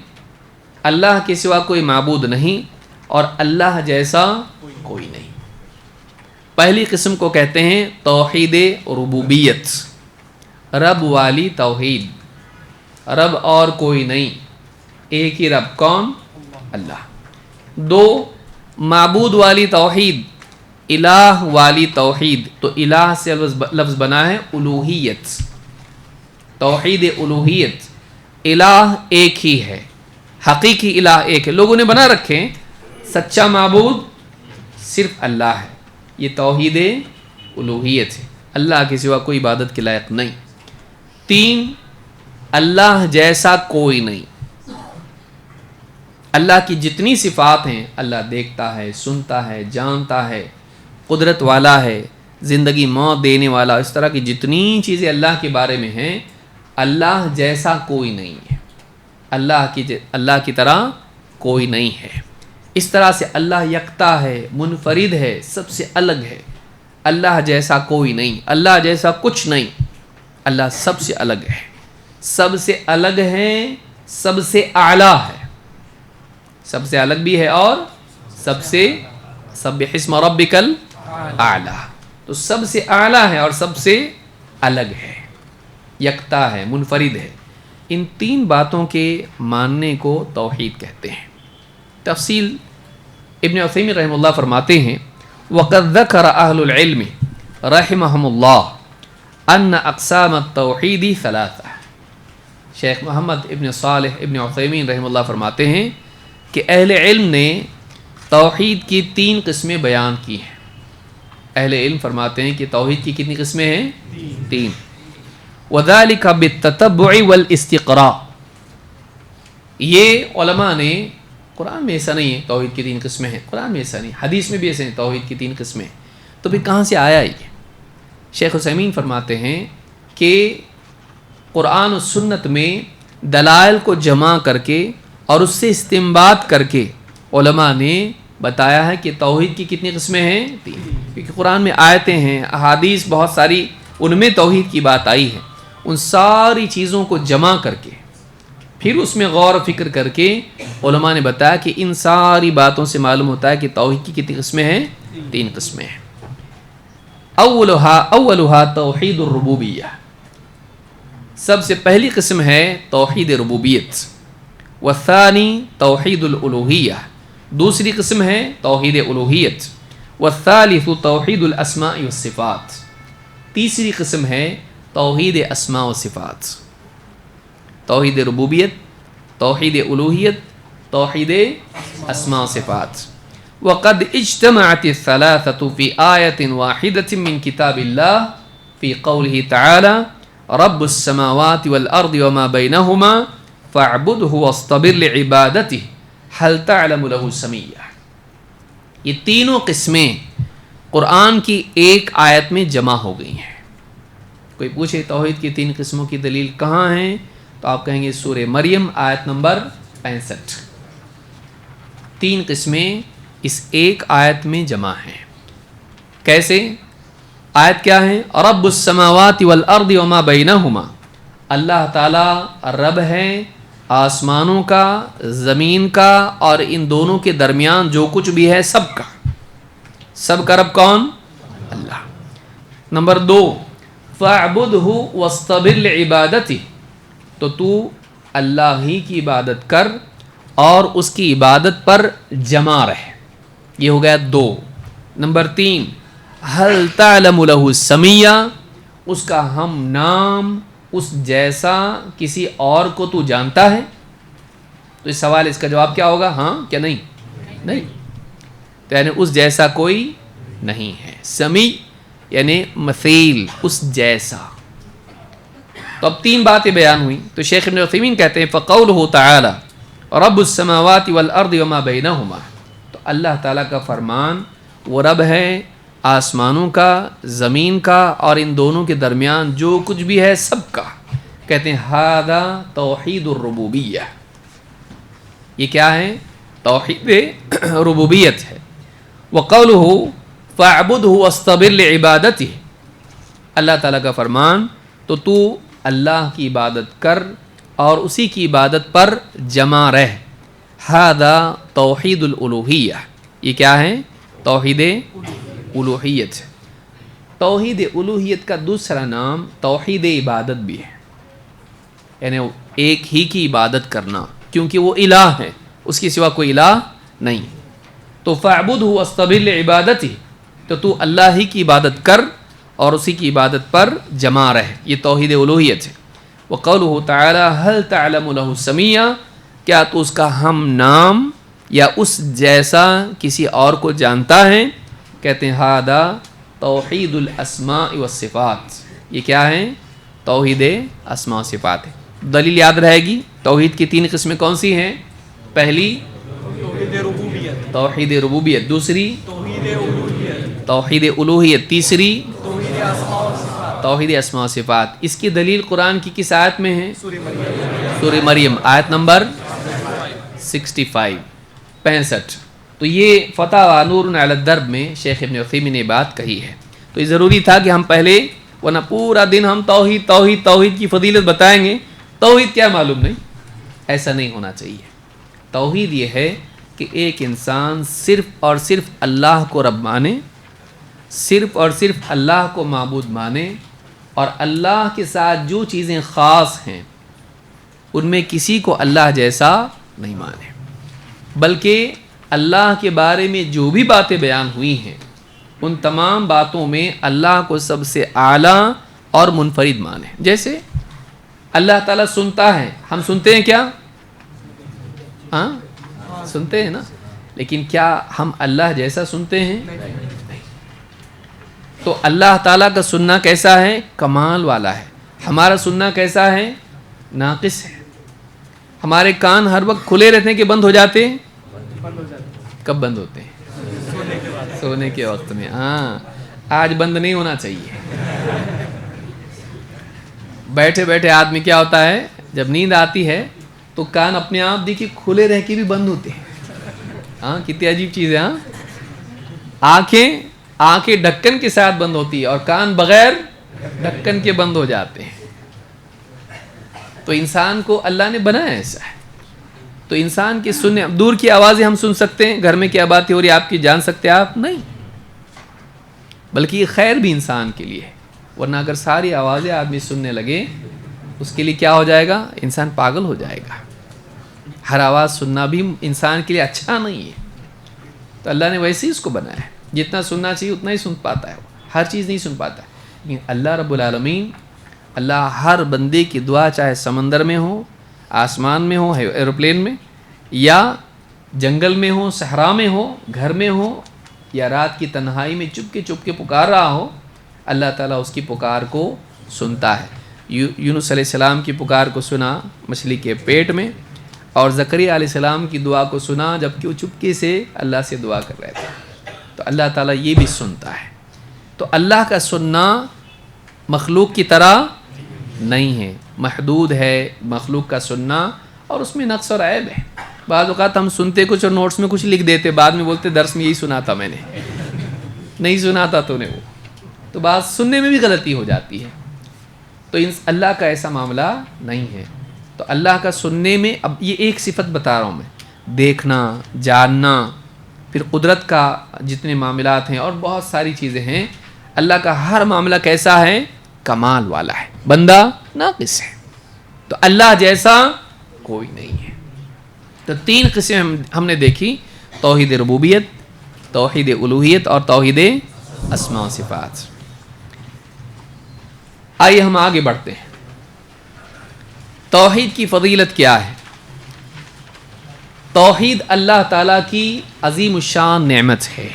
اللہ کے سوا کوئی معبود نہیں، اور اللہ جیسا کوئی نہیں. پہلی قسم کو کہتے ہیں توحید ربوبیت، رب والی توحید، رب اور کوئی نہیں، ایک ہی رب، کون؟ اللہ. دو، معبود والی توحید، الہ والی توحید. تو الہ سے لفظ بنا ہے الوہیت، توحید الوہیت. الہ ایک ہی ہے، حقیقی الہ ایک ہے. لوگوں نے بنا رکھے ہیں سچا معبود صرف اللہ ہے، یہ توحید الوہیت ہے، اللہ کے سوا کوئی عبادت کے لائق نہیں. تین، اللہ جیسا کوئی نہیں. اللہ کی جتنی صفات ہیں، اللہ دیکھتا ہے، سنتا ہے، جانتا ہے، قدرت والا ہے، زندگی موت دینے والا، اس طرح کی جتنی چیزیں اللہ کے بارے میں ہیں، اللہ جیسا کوئی نہیں ہے، اللہ کی طرح کوئی نہیں ہے. اس طرح سے اللہ یکتا ہے، منفرد ہے، سب سے الگ ہے. اللہ جیسا کوئی نہیں، اللہ جیسا کچھ نہیں، اللہ سب سے الگ ہے، سب سے الگ ہے، سب سے اعلیٰ ہے، سب سے الگ بھی ہے اور سب سے سبح اسم ربک الاعلیٰ. تو سب سے اعلیٰ ہے اور سب سے الگ ہے، یکتا ہے، منفرد ہے. ان تین باتوں کے ماننے کو توحید کہتے ہیں. تفصیل ابن عثیمین رحمہ اللہ فرماتے ہیں وَقَدْ ذَكَرَ أَهْلُ الْعِلْمِ رَحِمَهُمُ اللَّهُ أَنَّ أَقْسَامَ التَّوْحِيدِ ثَلَاثَةٌ. شیخ محمد ابن صالح ابن عثیمین رحمہ اللہ فرماتے ہیں کہ اہل علم نے توحید کی تین قسمیں بیان کی ہیں. اہل علم فرماتے ہیں کہ توحید کی کتنی قسمیں ہیں؟ تین. وَذَلِكَ بِالتَّتَبُّعِ وَالْإِسْتِقْرَاءِ. یہ علماء نے، قرآن میں ایسا نہیں ہے توحید کی تین قسمیں ہیں، قرآن میں ایسا نہیں، حدیث میں بھی ایسے ہیں توحید کی تین قسمیں. تو پھر کہاں سے آیا یہ؟ شیخ عثیمین فرماتے ہیں کہ قرآن و سنت میں دلائل کو جمع کر کے اور اس سے استنباط کر کے علماء نے بتایا ہے کہ توحید کی کتنی قسمیں ہیں؟ تین. کیونکہ قرآن میں آیتیں ہیں، احادیث بہت ساری، ان میں توحید کی بات آئی ہے. ان ساری چیزوں کو جمع کر کے پھر اس میں غور و فکر کر کے علماء نے بتایا کہ ان ساری باتوں سے معلوم ہوتا ہے کہ توحید کی کتنی قسمیں ہیں؟ تین قسمیں ہیں. اولها توحید الربوبیہ، سب سے پہلی قسم ہے توحید ربوبیت. والثانی توحید الالوہیہ، دوسری قسم ہے توحید الوہیت. والثالث توحید الاسماء والصفات، تیسری قسم ہے توحید اسماء و صفات. توحید ربوبیت، توحید الوہیت، توحید اسماء و صفات. وقد اجتمعت الثلاثة في آية واحدة من كتاب الله في قوله تعالى رب السماوات والأرض وما بينهما فاعبده واصطبر لعبادته هل تعلم له سميا. یہ تینوں قسمیں قرآن کی ایک آیت میں جمع ہو گئی ہیں. کوئی پوچھے توحید کی تین قسموں کی دلیل کہاں ہیں، تو آپ کہیں گے سورہ مریم آیت نمبر 65. تین قسمیں اس ایک آیت میں جمع ہیں. کیسے؟ آیت کیا ہے؟ رب السماوات والارض وما بینہما، اللہ تعالی رب ہے آسمانوں کا، زمین کا، اور ان دونوں کے درمیان جو کچھ بھی ہے سب کا. سب کا رب کون؟ اللہ. نمبر 2 فاعبدہ واصطبر لعبادتہ، تو اللہ ہی کی عبادت کر اور اس کی عبادت پر جمع رہے. یہ ہو گیا 2. نمبر 3 هل تعلم له سمیا، اس کا ہم نام اس جیسا کسی اور کو تو جانتا ہے؟ تو اس سوال، اس کا جواب کیا ہوگا؟ ہاں کیا نہیں؟ نہیں. تو یعنی اس جیسا کوئی نہیں ہے. سمی یعنی مثیل، اس جیسا. تو اب تین باتیں بیان ہوئیں. تو شیخ ابن عثیمین کہتے ہیں فقولہ تعالی رب السماوات والارض وما بینہما، تو اللہ تعالیٰ کا فرمان وہ رب ہے آسمانوں کا، زمین کا، اور ان دونوں کے درمیان جو کچھ بھی ہے سب کا. کہتے ہیں ھذا توحید الربوبیہ، یہ کیا ہے؟ توحید ربوبیت ہے. وقولہ فاعبدہ واصطبر لعبادتہ، اللہ تعالیٰ کا فرمان تو اللہ کی عبادت کر اور اسی کی عبادت پر جمع رہ. ھذا توحید الالوہیہ، یہ کیا ہے؟ توحید الوہیت. توحید الوہیت کا دوسرا نام توحید عبادت بھی ہے، یعنی ایک ہی کی عبادت کرنا، کیونکہ وہ الہ ہے، اس کے سوا کوئی الہ نہیں. تو فاعبدہ واصطبر لعبادتہ، تو اللہ ہی کی عبادت کر اور اسی کی عبادت پر جمع رہ، یہ توحید الوہیت ہے. وقولہ تعالی هل تعلم له سمیہ، کیا تو اس کا ہم نام یا اس جیسا کسی اور کو جانتا ہے؟ کہتے ہیں ھذا توحید الاسماء والصفات، یہ کیا ہے؟ توحید اسماء و صفات ہے. دلیل یاد رہے گی. توحید کی 3 قسمیں کون سی ہیں؟ پہلی توحید ربوبیت، دوسری توحید الوہیت، تیسری توحید اسماء و صفات. اس کی دلیل قرآن کی کس آیت میں ہے؟ سورہ مریم آیت نمبر 65. تو یہ فتاوی نور علی الدرب میں شیخ ابن عثیمین نے بات کہی ہے. تو یہ ضروری تھا کہ ہم پہلے، ورنہ پورا دن ہم توحید کی فضیلت بتائیں گے، توحید کیا معلوم نہیں. ایسا نہیں ہونا چاہیے. توحید یہ ہے کہ ایک انسان صرف اور صرف اللہ کو رب مانے، صرف اور صرف اللہ کو معبود مانے، اور اللہ کے ساتھ جو چیزیں خاص ہیں ان میں کسی کو اللہ جیسا نہیں مانے، بلکہ اللہ کے بارے میں جو بھی باتیں بیان ہوئی ہیں ان تمام باتوں میں اللہ کو سب سے اعلیٰ اور منفرد مانے. جیسے اللہ تعالیٰ سنتا ہے، ہم سنتے ہیں کیا؟ ہاں سنتے ہیں نا، لیکن کیا ہم اللہ جیسا سنتے ہیں؟ نہیں. تو اللہ تعالیٰ کا سننا کیسا ہے؟ کمال والا ہے. ہمارا سننا کیسا ہے؟ ناقص ہے. ہمارے کان ہر وقت کھلے رہتے ہیں کہ بند ہو جاتے ہیں؟ کب بند ہوتے ہیں؟ سونے کے وقت میں. ہاں آج بند نہیں ہونا چاہیے. بیٹھے بیٹھے آدمی کیا ہوتا ہے، جب نیند آتی ہے تو کان اپنے آپ دیکھیے کھلے رہ کے بھی بند ہوتے ہیں. ہاں کتنی عجیب چیز ہے. ہاں آنکھیں ڈھکن کے ساتھ بند ہوتی ہے اور کان بغیر ڈھکن کے بند ہو جاتے ہیں. تو انسان کو اللہ نے بنایا ایسا ہے. تو انسان کی سننے، دور کی آوازیں ہم سن سکتے ہیں، گھر میں کیا باتیں ہو رہی آپ کی جان سکتے ہیں آپ؟ نہیں. بلکہ یہ خیر بھی انسان کے لیے ہے. ورنہ اگر ساری آوازیں آدمی سننے لگے اس کے لیے کیا ہو جائے گا؟ انسان پاگل ہو جائے گا. ہر آواز سننا بھی انسان کے لیے اچھا نہیں ہے. تو اللہ نے ویسے ہی اس کو بنایا ہے، جتنا سننا چاہیے اتنا ہی سن پاتا ہے. ہر چیز نہیں سن پاتا ہے. لیکن اللہ رب العالمین، اللہ ہر بندے کی دعا، چاہے سمندر میں ہو، آسمان میں ہو، ایروپلین میں، یا جنگل میں ہو، صحرا میں ہو، گھر میں ہو، یا رات کی تنہائی میں چپ کے پکار رہا ہو، اللہ تعالیٰ اس کی پکار کو سنتا ہے. یونس علیہ السلام کی پکار کو سنا مچھلی کے پیٹ میں، اور زکریا علیہ السلام کی دعا کو سنا جبکہ وہ چپکے سے اللہ سے دعا کر رہے تھے. تو اللہ تعالیٰ یہ بھی سنتا ہے. تو اللہ کا سننا مخلوق کی طرح نہیں ہے، محدود ہے مخلوق کا سننا، اور اس میں نقص اور عیب ہے. بعض اوقات ہم سنتے کچھ اور نوٹس میں کچھ لکھ دیتے، بعد میں بولتے درس میں یہی سنا تھا میں نے، نہیں سنا تھا تو نے وہ. تو بات سننے میں بھی غلطی ہو جاتی ہے. تو اللہ کا ایسا معاملہ نہیں ہے. تو اللہ کا سننے میں، اب یہ ایک صفت بتا رہا ہوں میں، دیکھنا، جاننا، پھر قدرت کا جتنے معاملات ہیں اور بہت ساری چیزیں ہیں. اللہ کا ہر معاملہ کیسا ہے؟ کمال والا ہے. بندہ ناقص ہے. تو اللہ جیسا کوئی نہیں ہے. تو 3 قسمیں ہم نے دیکھی: توحید ربوبیت، توحید الوہیت اور توحید اسماء و صفات. آئیے ہم آگے بڑھتے ہیں. توحید کی فضیلت کیا ہے؟ توحید اللہ تعالیٰ کی عظیم الشان نعمت ہے،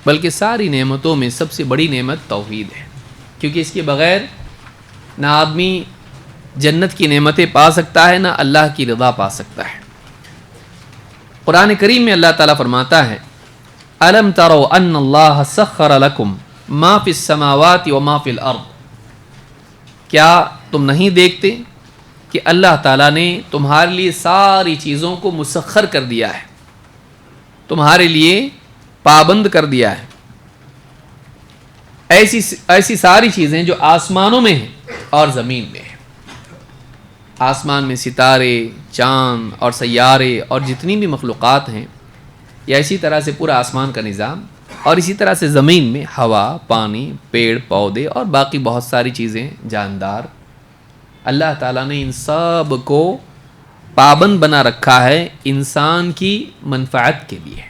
بلکہ ساری نعمتوں میں سب سے بڑی نعمت توحید ہے، کیونکہ اس کے بغیر نہ آدمی جنت کی نعمتیں پا سکتا ہے، نہ اللہ کی رضا پا سکتا ہے. قرآن کریم میں اللہ تعالیٰ فرماتا ہے: أَلَمْ تَرَوْا أَنَّ اللَّهَ سَخَّرَ لَكُمْ مَا فِي السَّمَاوَاتِ وَمَا فِي الْأَرْضِ. کیا تم نہیں دیکھتے کہ اللہ تعالیٰ نے تمہارے لیے ساری چیزوں کو مسخر کر دیا ہے؟ تمہارے لیے پابند کر دیا ہے. ایسی ساری چیزیں جو آسمانوں میں ہیں اور زمین میں ہیں. آسمان میں ستارے، چاند اور سیارے اور جتنی بھی مخلوقات ہیں، یا اسی طرح سے پورا آسمان کا نظام، اور اسی طرح سے زمین میں ہوا، پانی، پیڑ پودے اور باقی بہت ساری چیزیں جاندار. اللہ تعالیٰ نے ان سب کو پابند بنا رکھا ہے انسان کی منفعت کے لیے.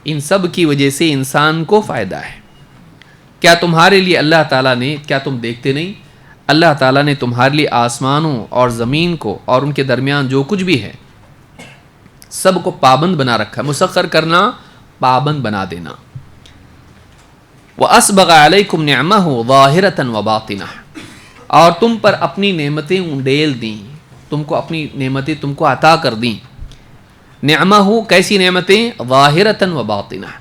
ان سب کی وجہ سے انسان کو فائدہ ہے. کیا تمہارے لیے اللہ تعالیٰ نے، کیا تم دیکھتے نہیں، اللہ تعالیٰ نے تمہارے لیے آسمانوں اور زمین کو اور ان کے درمیان جو کچھ بھی ہے سب کو پابند بنا رکھا ہے. مسخر کرنا، پابند بنا دینا. وَأَسْبَغَ عَلَيْكُمْ نِعْمَهُ ظَاهِرَةً وَبَاطِنَةً، اور تم پر اپنی نعمتیں انڈیل دیں، تم کو اپنی نعمتیں تم کو عطا کر دیں. نعمہ، کیسی نعمتیں؟ ظاہرتاً و باطنہ،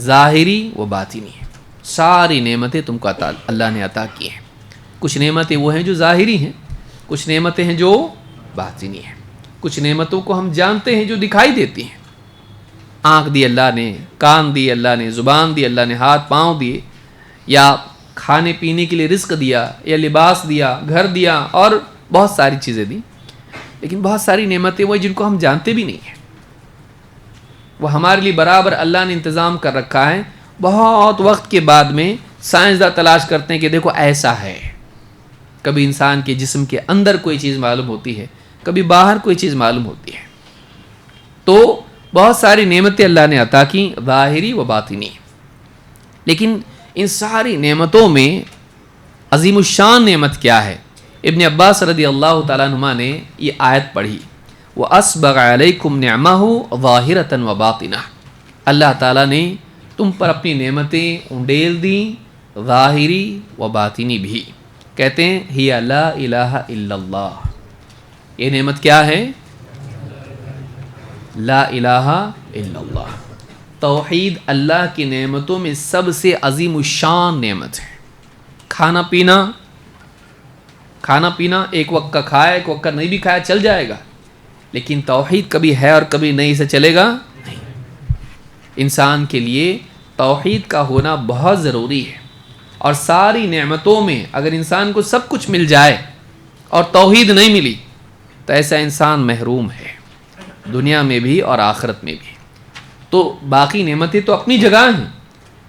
ظاہری و باطنی. ساری نعمتیں تم کو اللہ نے عطا کی ہیں. کچھ نعمتیں وہ ہیں جو ظاہری ہیں، کچھ نعمتیں ہیں جو باطنی ہیں. کچھ نعمتوں کو ہم جانتے ہیں جو دکھائی دیتی ہیں. آنکھ دی اللہ نے، کان دی اللہ نے، زبان دی اللہ نے، ہاتھ پاؤں دیے، یا کھانے پینے کے لیے رزق دیا، یا لباس دیا، گھر دیا، اور بہت ساری چیزیں دی. لیکن بہت ساری نعمتیں وہ جن کو ہم جانتے بھی نہیں ہیں. وہ ہمارے لیے برابر اللہ نے انتظام کر رکھا ہے. بہت وقت کے بعد میں سائنسداں تلاش کرتے ہیں کہ دیکھو ایسا ہے. کبھی انسان کے جسم کے اندر کوئی چیز معلوم ہوتی ہے، کبھی باہر کوئی چیز معلوم ہوتی ہے. تو بہت ساری نعمتیں اللہ نے عطا کی، ظاہری و باطنی. لیکن ان ساری نعمتوں میں عظیم الشان نعمت کیا ہے؟ ابن عباس رضی اللہ تعالیٰ عنہما نے یہ آیت پڑھی، وَأَسْبَغَ عَلَيْكُمْ نِعْمَهُ ظَاهِرَةً وَبَاطِنَةً. اللہ تعالیٰ نے تم پر اپنی نعمتیں انڈیل دیں، ظاہری و باطنی بھی. کہتے ہیں ہی لا الہ الا اللہ. یہ نعمت کیا ہے؟ لا الہ الا اللہ. توحید اللہ کی نعمتوں میں سب سے عظیم الشان نعمت ہے. کھانا پینا ایک وقت کا کھایا، ایک وقت کا نہیں بھی کھایا چل جائے گا، لیکن توحید کبھی ہے اور کبھی نہیں سے چلے گا نہیں. انسان کے لیے توحید کا ہونا بہت ضروری ہے. اور ساری نعمتوں میں اگر انسان کو سب کچھ مل جائے اور توحید نہیں ملی تو ایسا انسان محروم ہے، دنیا میں بھی اور آخرت میں بھی. تو باقی نعمتیں تو اپنی جگہ ہیں،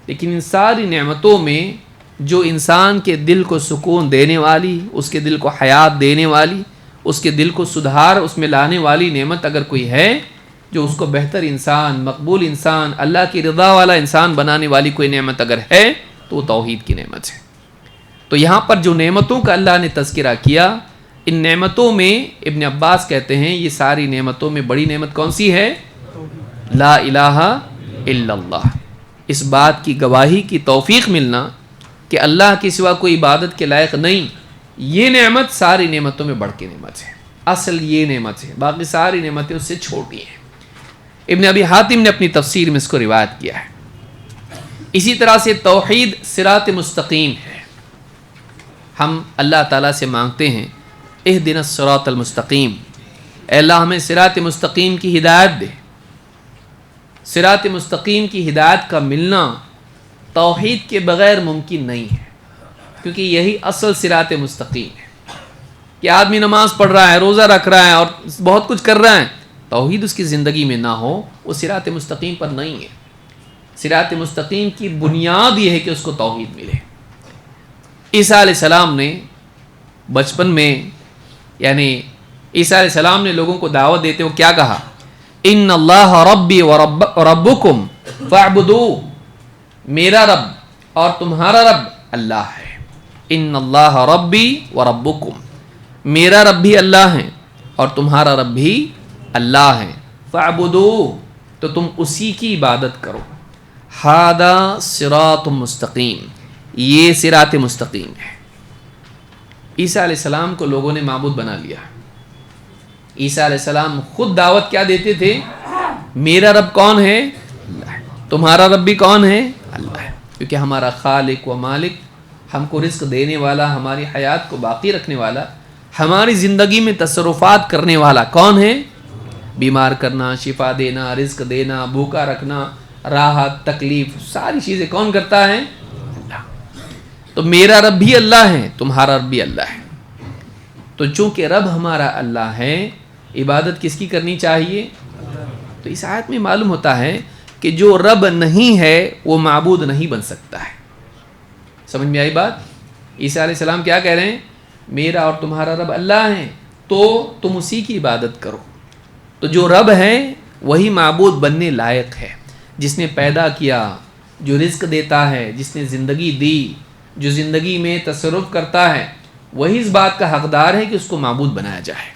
لیکن ان ساری نعمتوں میں جو انسان کے دل کو سکون دینے والی، اس کے دل کو حیات دینے والی، اس کے دل کو سدھار اس میں لانے والی نعمت اگر کوئی ہے، جو اس کو بہتر انسان، مقبول انسان، اللہ کی رضا والا انسان بنانے والی کوئی نعمت اگر ہے تو وہ توحید کی نعمت ہے. تو یہاں پر جو نعمتوں کا اللہ نے تذکرہ کیا، ان نعمتوں میں ابن عباس کہتے ہیں یہ ساری نعمتوں میں بڑی نعمت کون سی ہے؟ لا الہ الا اللہ. اس بات کی گواہی کی توفیق ملنا کہ اللہ کے سوا کوئی عبادت کے لائق نہیں، یہ نعمت ساری نعمتوں میں بڑھ کے نعمت ہے. اصل یہ نعمت ہے، باقی ساری نعمتیں اس سے چھوٹی ہیں. ابن ابی حاتم نے اپنی تفسیر میں اس کو روایت کیا ہے. اسی طرح سے توحید صراط مستقیم ہے. ہم اللہ تعالیٰ سے مانگتے ہیں اہدنا الصراط المستقیم، اے اللہ ہمیں صراط مستقیم کی ہدایت دے. صراط مستقیم کی ہدایت کا ملنا توحید کے بغیر ممکن نہیں ہے، کیونکہ یہی اصل صراط مستقیم ہے. کہ آدمی نماز پڑھ رہا ہے، روزہ رکھ رہا ہے اور بہت کچھ کر رہا ہے، توحید اس کی زندگی میں نہ ہو، وہ صراط مستقیم پر نہیں ہے. صراط مستقیم کی بنیاد یہ ہے کہ اس کو توحید ملے. عیسیٰ علیہ السلام نے بچپن میں، یعنی عیسیٰ علیہ السلام نے لوگوں کو دعوت دیتے ہوئے کیا کہا؟ ان اللہ ربی وربکم فاعبدوہ، میرا رب اور تمہارا رب اللہ ہے. ان اللہ ربی وربکم، میرا رب بھی اللہ ہے اور تمہارا رب بھی اللہ ہے. فاعبدوہ، تو تم اسی کی عبادت کرو. ھذا صراط مستقیم، یہ صراط مستقیم ہے. عیسیٰ علیہ السلام کو لوگوں نے معبود بنا لیا. عیسیٰ علیہ السلام خود دعوت کیا دیتے تھے؟ میرا رب کون ہے؟ اللہ ہے. تمہارا رب بھی کون ہے؟ اللہ ہے. کیونکہ ہمارا خالق و مالک، ہم کو رزق دینے والا، ہماری حیات کو باقی رکھنے والا، ہماری زندگی میں تصرفات کرنے والا کون ہے؟ بیمار کرنا، شفا دینا، رزق دینا، بھوکا رکھنا، راحت، تکلیف، ساری چیزیں کون کرتا ہے؟ اللہ۔ تو میرا رب بھی اللہ ہے، تمہارا رب بھی اللہ ہے۔ تو چونکہ رب ہمارا اللہ ہے، عبادت کس کی کرنی چاہیے؟ تو اس آیت میں معلوم ہوتا ہے کہ جو رب نہیں ہے وہ معبود نہیں بن سکتا ہے۔ سمجھ میں آئی بات؟ عیسیٰ علیہ السلام کیا کہہ رہے ہیں؟ میرا اور تمہارا رب اللہ ہے، تو تم اسی کی عبادت کرو۔ تو جو رب ہے وہی معبود بننے لائق ہے، جس نے پیدا کیا، جو رزق دیتا ہے، جس نے زندگی دی، جو زندگی میں تصرف کرتا ہے، وہی اس بات کا حقدار ہے کہ اس کو معبود بنایا جائے۔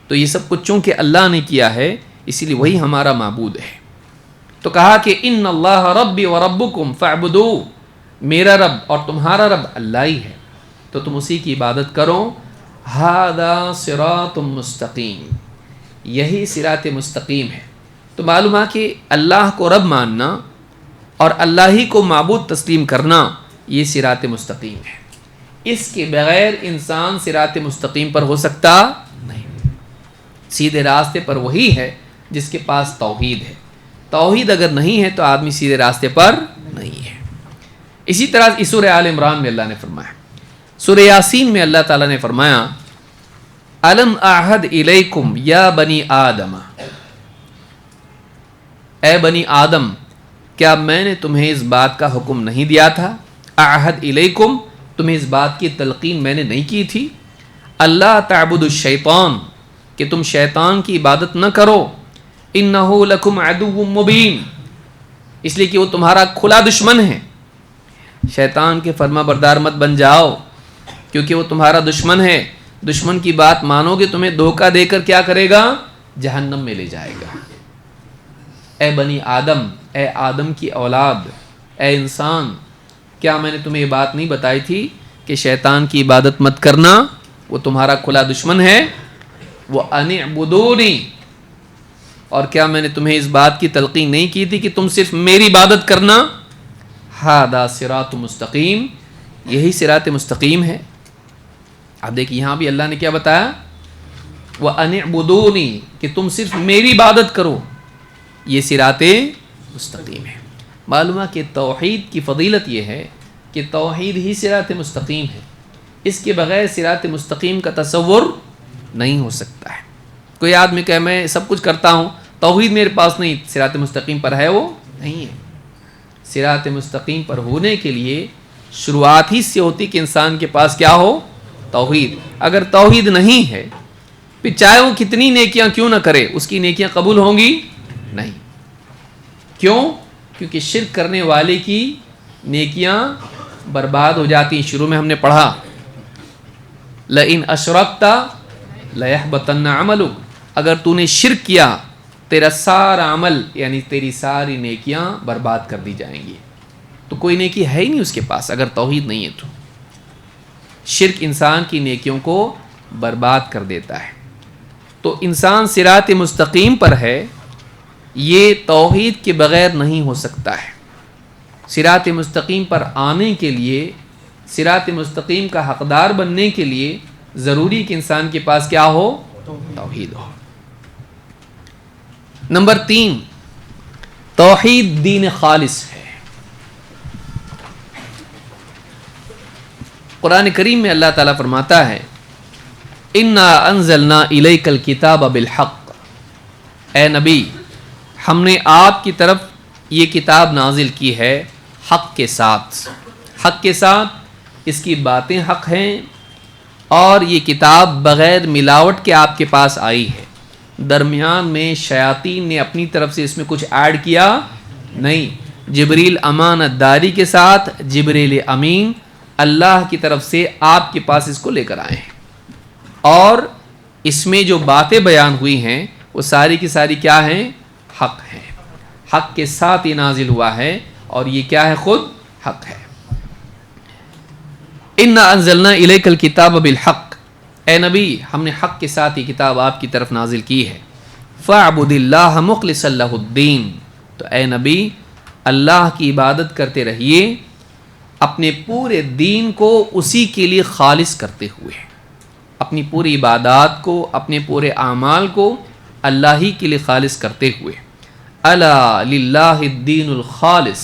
تو یہ سب کچھ چونکہ اللہ نے کیا ہے، اسی لیے وہی ہمارا معبود ہے۔ تو کہا کہ ان اللہ ربی و ربکم فاعبدوہ، میرا رب اور تمہارا رب اللہ ہی ہے، تو تم اسی کی عبادت کرو۔ ھذا صراط مستقیم، یہی صراط مستقیم ہے۔ تو معلوم ہے کہ اللہ کو رب ماننا اور اللہ ہی کو معبود تسلیم کرنا، یہ صراط مستقیم ہے۔ اس کے بغیر انسان صراط مستقیم پر ہو سکتا نہیں۔ سیدھے راستے پر وہی ہے جس کے پاس توحید ہے۔ توحید اگر نہیں ہے تو آدمی سیدھے راستے پر نہیں ہے۔ اسی طرح سورہ آل عمران میں اللہ نے فرمایا، سورہ یاسین میں اللہ تعالیٰ نے فرمایا، الم اعہد الیکم یا بنی آدم، اے بنی آدم، کیا میں نے تمہیں اس بات کا حکم نہیں دیا تھا؟ اعہد الیکم، تمہیں اس بات کی تلقین میں نے نہیں کی تھی؟ اللہ تعبدوا الشیطان، کہ تم شیطان کی عبادت نہ کرو، انہ لکم عدو مبین، اس لیے کہ وہ تمہارا کھلا دشمن ہے۔ شیطان کے فرما بردار مت بن جاؤ، کیونکہ وہ تمہارا دشمن ہے۔ دشمن کی بات مانو گے تمہیں دھوکہ دے کر کیا کرے گا؟ جہنم میں لے جائے گا۔ اے بنی آدم، اے آدم کی اولاد، اے انسان، کیا میں نے تمہیں یہ بات نہیں بتائی تھی کہ شیطان کی عبادت مت کرنا، وہ تمہارا کھلا دشمن ہے؟ وہ ان اعبدونی، اور کیا میں نے تمہیں اس بات کی تلقین نہیں کی تھی کہ تم صرف میری عبادت کرنا؟ ھذا صراط مستقیم، یہی صراط مستقیم ہے۔ اب دیکھیں یہاں بھی اللہ نے کیا بتایا؟ وَأَنِ اعْبُدُونِی، کہ تم صرف میری عبادت کرو، یہ صراط مستقیم ہے۔ معلوم ہے کہ توحید کی فضیلت یہ ہے کہ توحید ہی صراط مستقیم ہے، اس کے بغیر صراط مستقیم کا تصور نہیں ہو سکتا ہے۔ کوئی آدمی کہے میں سب کچھ کرتا ہوں، توحید میرے پاس نہیں، صراط مستقیم پر ہے؟ وہ نہیں ہے۔ صراط مستقیم پر ہونے کے لیے شروعات ہی سے ہوتی کہ انسان کے پاس کیا ہو؟ توحید۔ اگر توحید نہیں ہے، پھر چاہے وہ کتنی نیکیاں کیوں نہ کرے، اس کی نیکیاں قبول ہوں گی نہیں۔ کیوں؟ کیونکہ شرک کرنے والے کی نیکیاں برباد ہو جاتی ہیں۔ شروع میں ہم نے پڑھا لئن اشرکت لیحبطن عملک، اگر تو نے شرک کیا تیرا سارا عمل یعنی تیری ساری نیکیاں برباد کر دی جائیں گی۔ تو کوئی نیکی ہے ہی نہیں اس کے پاس اگر توحید نہیں ہے تو۔ شرک انسان کی نیکیوں کو برباد کر دیتا ہے۔ تو انسان صراط مستقیم پر ہے، یہ توحید کے بغیر نہیں ہو سکتا ہے۔ صراط مستقیم پر آنے کے لیے، صراط مستقیم کا حقدار بننے کے لیے ضروری کہ انسان کے پاس کیا ہو؟ توحید ہو۔ نمبر 3، توحید دین خالص ہے۔ قرآن کریم میں اللہ تعالیٰ فرماتا ہے انا انزلنا الیک الکتاب بالحق، اے نبی ہم نے آپ کی طرف یہ کتاب نازل کی ہے حق کے ساتھ۔ حق کے ساتھ اس کی باتیں حق ہیں، اور یہ کتاب بغیر ملاوٹ کے آپ کے پاس آئی ہے۔ درمیان میں شیاطین نے اپنی طرف سے اس میں کچھ ایڈ کیا نہیں۔ جبریل امانت داری کے ساتھ، جبریل امین اللہ کی طرف سے آپ کے پاس اس کو لے کر آئے ہیں، اور اس میں جو باتیں بیان ہوئی ہیں وہ ساری کی ساری کیا ہیں؟ حق ہیں۔ حق کے ساتھ یہ نازل ہوا ہے، اور یہ کیا ہے؟ خود حق ہے۔ انا انزلنا الیک الکتاب بالحق، اے نبی ہم نے حق کے ساتھ یہ کتاب آپ کی طرف نازل کی ہے۔ فاعبد اللہ مخلصا لہ الدین، تو اے نبی اللہ کی عبادت کرتے رہیے اپنے پورے دین کو اسی کے لیے خالص کرتے ہوئے، اپنی پوری عبادات کو، اپنے پورے اعمال کو اللہ ہی کے لیے خالص کرتے ہوئے. الا للہ الدین الخالص،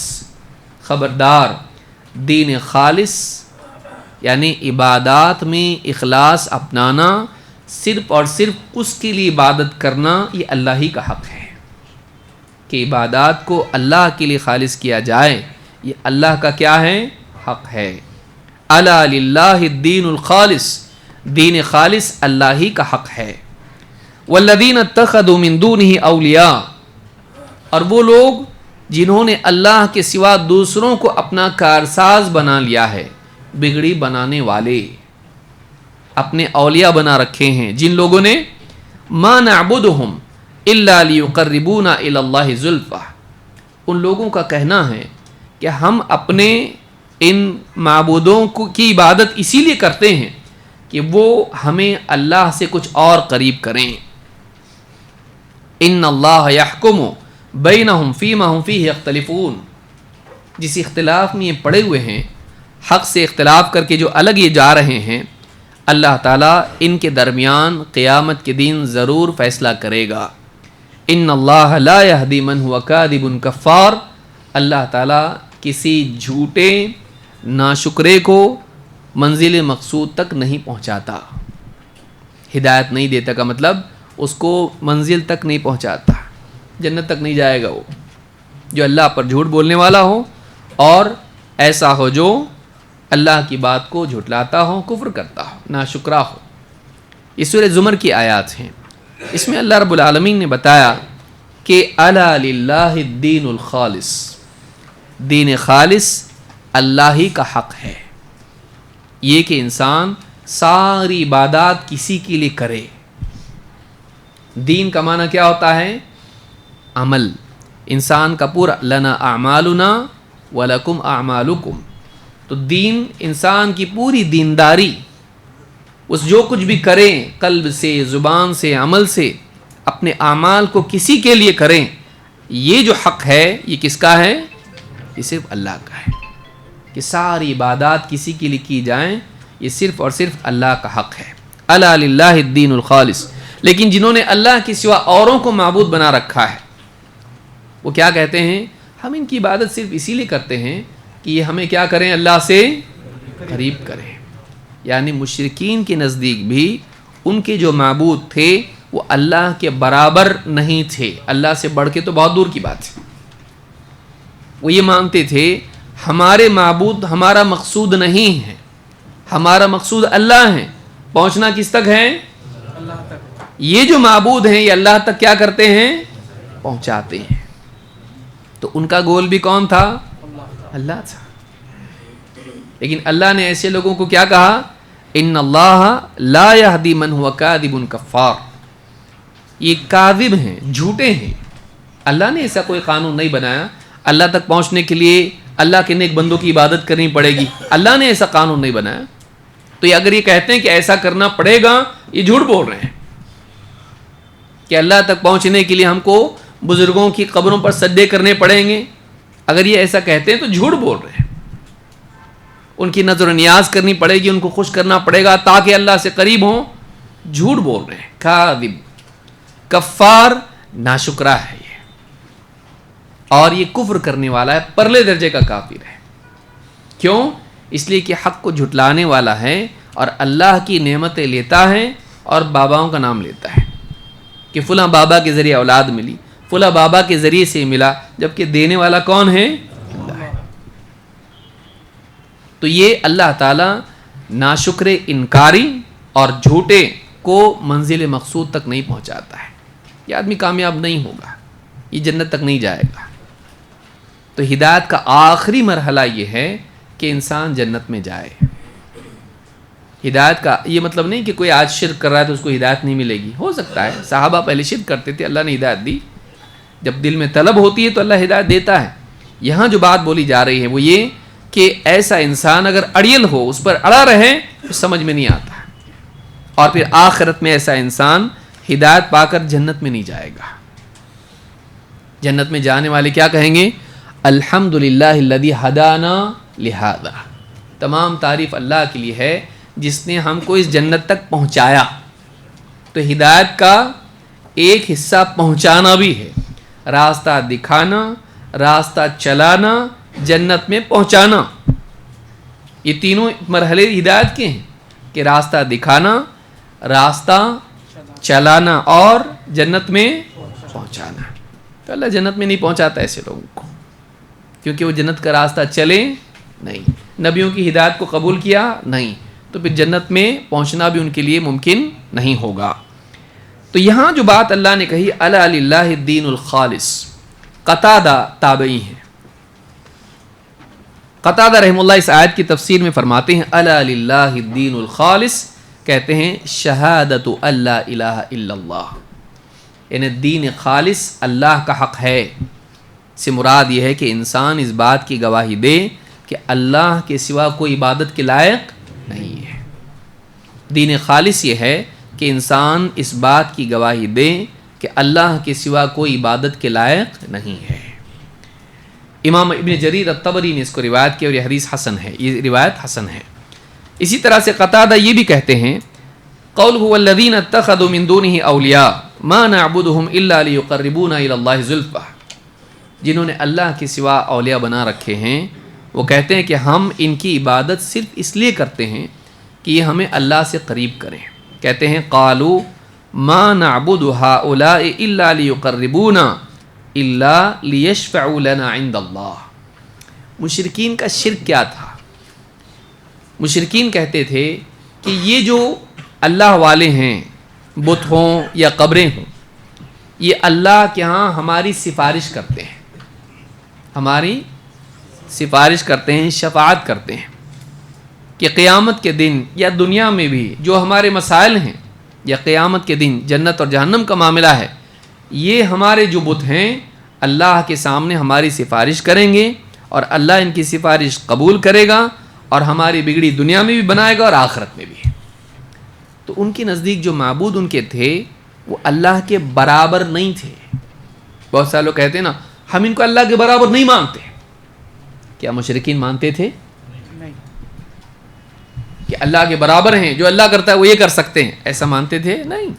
خبردار دین خالص یعنی عبادات میں اخلاص اپنانا، صرف اور صرف اس کے لیے عبادت کرنا، یہ اللہ ہی کا حق ہے کہ عبادات کو اللہ کے لیے خالص کیا جائے، یہ اللہ کا کیا ہے؟ حق ہے. الا للہ الدین الخالص، دین خالص اللہ ہی کا حق ہے. والذین اتخذوا من دونہ اولیاء، اور وہ لوگ جنہوں نے اللہ کے سوا دوسروں کو اپنا کارساز بنا لیا ہے، بگڑی بنانے والے اپنے اولیاء بنا رکھے ہیں، جن لوگوں نے ما نعبدہم الا لیقربونا الی اللہ زلفی، ان لوگوں کا کہنا ہے کہ ہم اپنے ان معبودوں کی عبادت اسی لیے کرتے ہیں کہ وہ ہمیں اللہ سے کچھ اور قریب کریں. ان اللہ یحکم بینہم فیما ہم فیہ یختلفون، جس اختلاف میں یہ پڑے ہوئے ہیں، حق سے اختلاف کر کے جو الگ یہ جا رہے ہیں، اللہ تعالیٰ ان کے درمیان قیامت کے دن ضرور فیصلہ کرے گا. ان اللہ لا یہدی من هو کاذب کفار، اللہ تعالیٰ کسی جھوٹے ناشکرے کو منزل مقصود تک نہیں پہنچاتا. ہدایت نہیں دیتا کا مطلب اس کو منزل تک نہیں پہنچاتا، جنت تک نہیں جائے گا وہ جو اللہ پر جھوٹ بولنے والا ہو، اور ایسا ہو جو اللہ کی بات کو جھٹلاتا ہو، کفر کرتا ہو، ناشکرا ہو. یہ سورہ زمر کی آیات ہیں. اس میں اللہ رب العالمین نے بتایا کہ الا للہ الدین الخالص، دین خالص اللہ ہی کا حق ہے. یہ کہ انسان ساری عبادات کسی کے لیے کرے. دین کا معنی کیا ہوتا ہے؟ عمل. انسان کا پورا لنا اعمالنا ولکم اعمالکم، تو دین انسان کی پوری دینداری، اس جو کچھ بھی کریں قلب سے، زبان سے، عمل سے، اپنے اعمال کو کسی کے لیے کریں، یہ جو حق ہے یہ کس کا ہے؟ یہ صرف اللہ کا ہے. کہ ساری عبادات کسی کے لیے کی جائیں، یہ صرف اور صرف اللہ کا حق ہے. الا للہ الدین الخالص. لیکن جنہوں نے اللہ کے سوا اوروں کو معبود بنا رکھا ہے، وہ کیا کہتے ہیں؟ ہم ان کی عبادت صرف اسی لیے کرتے ہیں کہ یہ ہمیں کیا کریں؟ اللہ سے قریب کریں. یعنی مشرکین کے نزدیک بھی ان کے جو معبود تھے وہ اللہ کے برابر نہیں تھے، اللہ سے بڑھ کے تو بہت دور کی بات ہے. وہ یہ مانتے تھے ہمارے معبود ہمارا مقصود نہیں ہے، ہمارا مقصود اللہ ہے. پہنچنا کس تک ہے؟ اللہ تک. یہ جو معبود ہیں یہ اللہ تک کیا کرتے ہیں؟ پہنچاتے ہیں. تو ان کا گول بھی کون تھا؟ اللہ تھا. لیکن اللہ نے ایسے لوگوں کو کیا کہا؟ ان اللہ لا یہدی من هو کاذب کفار، یہ کاذب ہیں، جھوٹے ہیں. اللہ نے ایسا کوئی قانون نہیں بنایا اللہ تک پہنچنے کے لیے اللہ کے نیک بندوں کی عبادت کرنی پڑے گی. اللہ نے ایسا قانون نہیں بنایا. تو یہ اگر یہ کہتے ہیں کہ ایسا کرنا پڑے گا، یہ جھوٹ بول رہے ہیں کہ اللہ تک پہنچنے کے لیے ہم کو بزرگوں کی قبروں پر سجدے کرنے پڑیں گے. اگر یہ ایسا کہتے ہیں تو جھوٹ بول رہے ہیں. ان کی نظر و نیاز کرنی پڑے گی، ان کو خوش کرنا پڑے گا تاکہ اللہ سے قریب ہوں، جھوٹ بول رہے ہیں. کاذب، کفار، ناشکرا ہے یہ، اور یہ کفر کرنے والا ہے، پرلے درجے کا کافر ہے. کیوں؟ اس لیے کہ حق کو جھٹلانے والا ہے اور اللہ کی نعمتیں لیتا ہے اور باباؤں کا نام لیتا ہے کہ فلاں بابا کے ذریعے اولاد ملی، فلاں بابا کے ذریعے سے ملا، جبکہ دینے والا کون ہے؟ اللہ ہے. تو یہ اللہ تعالیٰ ناشکر، انکاری اور جھوٹے کو منزل مقصود تک نہیں پہنچاتا ہے. یہ آدمی کامیاب نہیں ہوگا، یہ جنت تک نہیں جائے گا. تو ہدایت کا آخری مرحلہ یہ ہے کہ انسان جنت میں جائے. ہدایت کا یہ مطلب نہیں کہ کوئی آج شرک کر رہا ہے تو اس کو ہدایت نہیں ملے گی. ہو سکتا ہے، صحابہ پہلے شرک کرتے تھے، اللہ نے ہدایت دی. جب دل میں طلب ہوتی ہے تو اللہ ہدایت دیتا ہے. یہاں جو بات بولی جا رہی ہے وہ یہ کہ ایسا انسان اگر اڑیل ہو، اس پر اڑا رہے تو سمجھ میں نہیں آتا، اور پھر آخرت میں ایسا انسان ہدایت پا کر جنت میں نہیں جائے گا. جنت میں جانے والے کیا کہیں گے؟ الحمدللہ الذی ہدانا لہذا، تمام تعریف اللہ کے لیے ہے جس نے ہم کو اس جنت تک پہنچایا. تو ہدایت کا ایک حصہ پہنچانا بھی ہے، راستہ دکھانا، راستہ چلانا، جنت میں پہنچانا. یہ تینوں مرحلے ہدایت کے ہیں کہ راستہ دکھانا، راستہ چلانا اور جنت میں پہنچانا. تو اللہ جنت میں نہیں پہنچاتا ایسے لوگوں کو، کیونکہ وہ جنت کا راستہ چلے نہیں، نبیوں کی ہدایت کو قبول کیا نہیں، تو پھر جنت میں پہنچنا بھی ان کے لیے ممکن نہیں ہوگا. تو یہاں جو بات اللہ نے کہی الا للہ الدین الخالص، قتادہ تابعی ہیں. قتادہ رحمہ اللہ اس آیت کی تفسیر میں فرماتے ہیں الا للہ الدین الخالص، کہتے ہیں شہادت اللہ الہ الا اللہ، یعنی دین خالص اللہ کا حق ہے. سے مراد یہ ہے کہ انسان اس بات کی گواہی دے کہ اللہ کے سوا کوئی عبادت کے لائق نہیں ہے. دین خالص یہ ہے کہ انسان اس بات کی گواہی دے کہ اللہ کے سوا کوئی عبادت کے لائق نہیں ہے. امام ابن جریر الطبری نے اس کو روایت کیا اور یہ حدیث حسن ہے، یہ روایت حسن ہے. اسی طرح سے قتادہ یہ بھی کہتے ہیں قولہ والذین اتخذوا من دونہ اولیاء ما نعبدهم الا لیقربونا الی اللہ زلفى، جنہوں نے اللہ کے سوا اولیاء بنا رکھے ہیں وہ کہتے ہیں کہ ہم ان کی عبادت صرف اس لیے کرتے ہیں کہ یہ ہمیں اللہ سے قریب کریں. کہتے ہیں قالوا ما نعبد هؤلاء الا لیقربونا الا لیشفعوا لنا عند اللہ. مشرکین کا شرک کیا تھا؟ مشرکین کہتے تھے کہ یہ جو اللہ والے ہیں، بت ہوں یا قبریں ہوں، یہ اللہ کے ہاں ہماری سفارش کرتے ہیں، ہماری سفارش کرتے ہیں، شفاعت کرتے ہیں کہ قیامت کے دن یا دنیا میں بھی جو ہمارے مسائل ہیں یا قیامت کے دن جنت اور جہنم کا معاملہ ہے، یہ ہمارے جو بت ہیں اللہ کے سامنے ہماری سفارش کریں گے اور اللہ ان کی سفارش قبول کرے گا اور ہماری بگڑی دنیا میں بھی بنائے گا اور آخرت میں بھی. تو ان کے نزدیک جو معبود ان کے تھے وہ اللہ کے برابر نہیں تھے. بہت سارے لوگ کہتے ہیں نا ہم ان کو اللہ کے برابر نہیں مانتے. کیا مشرکین مانتے تھے کہ اللہ کے برابر ہیں، جو اللہ کرتا ہے وہ یہ کر سکتے ہیں؟ ایسا مانتے تھے؟ نہیں.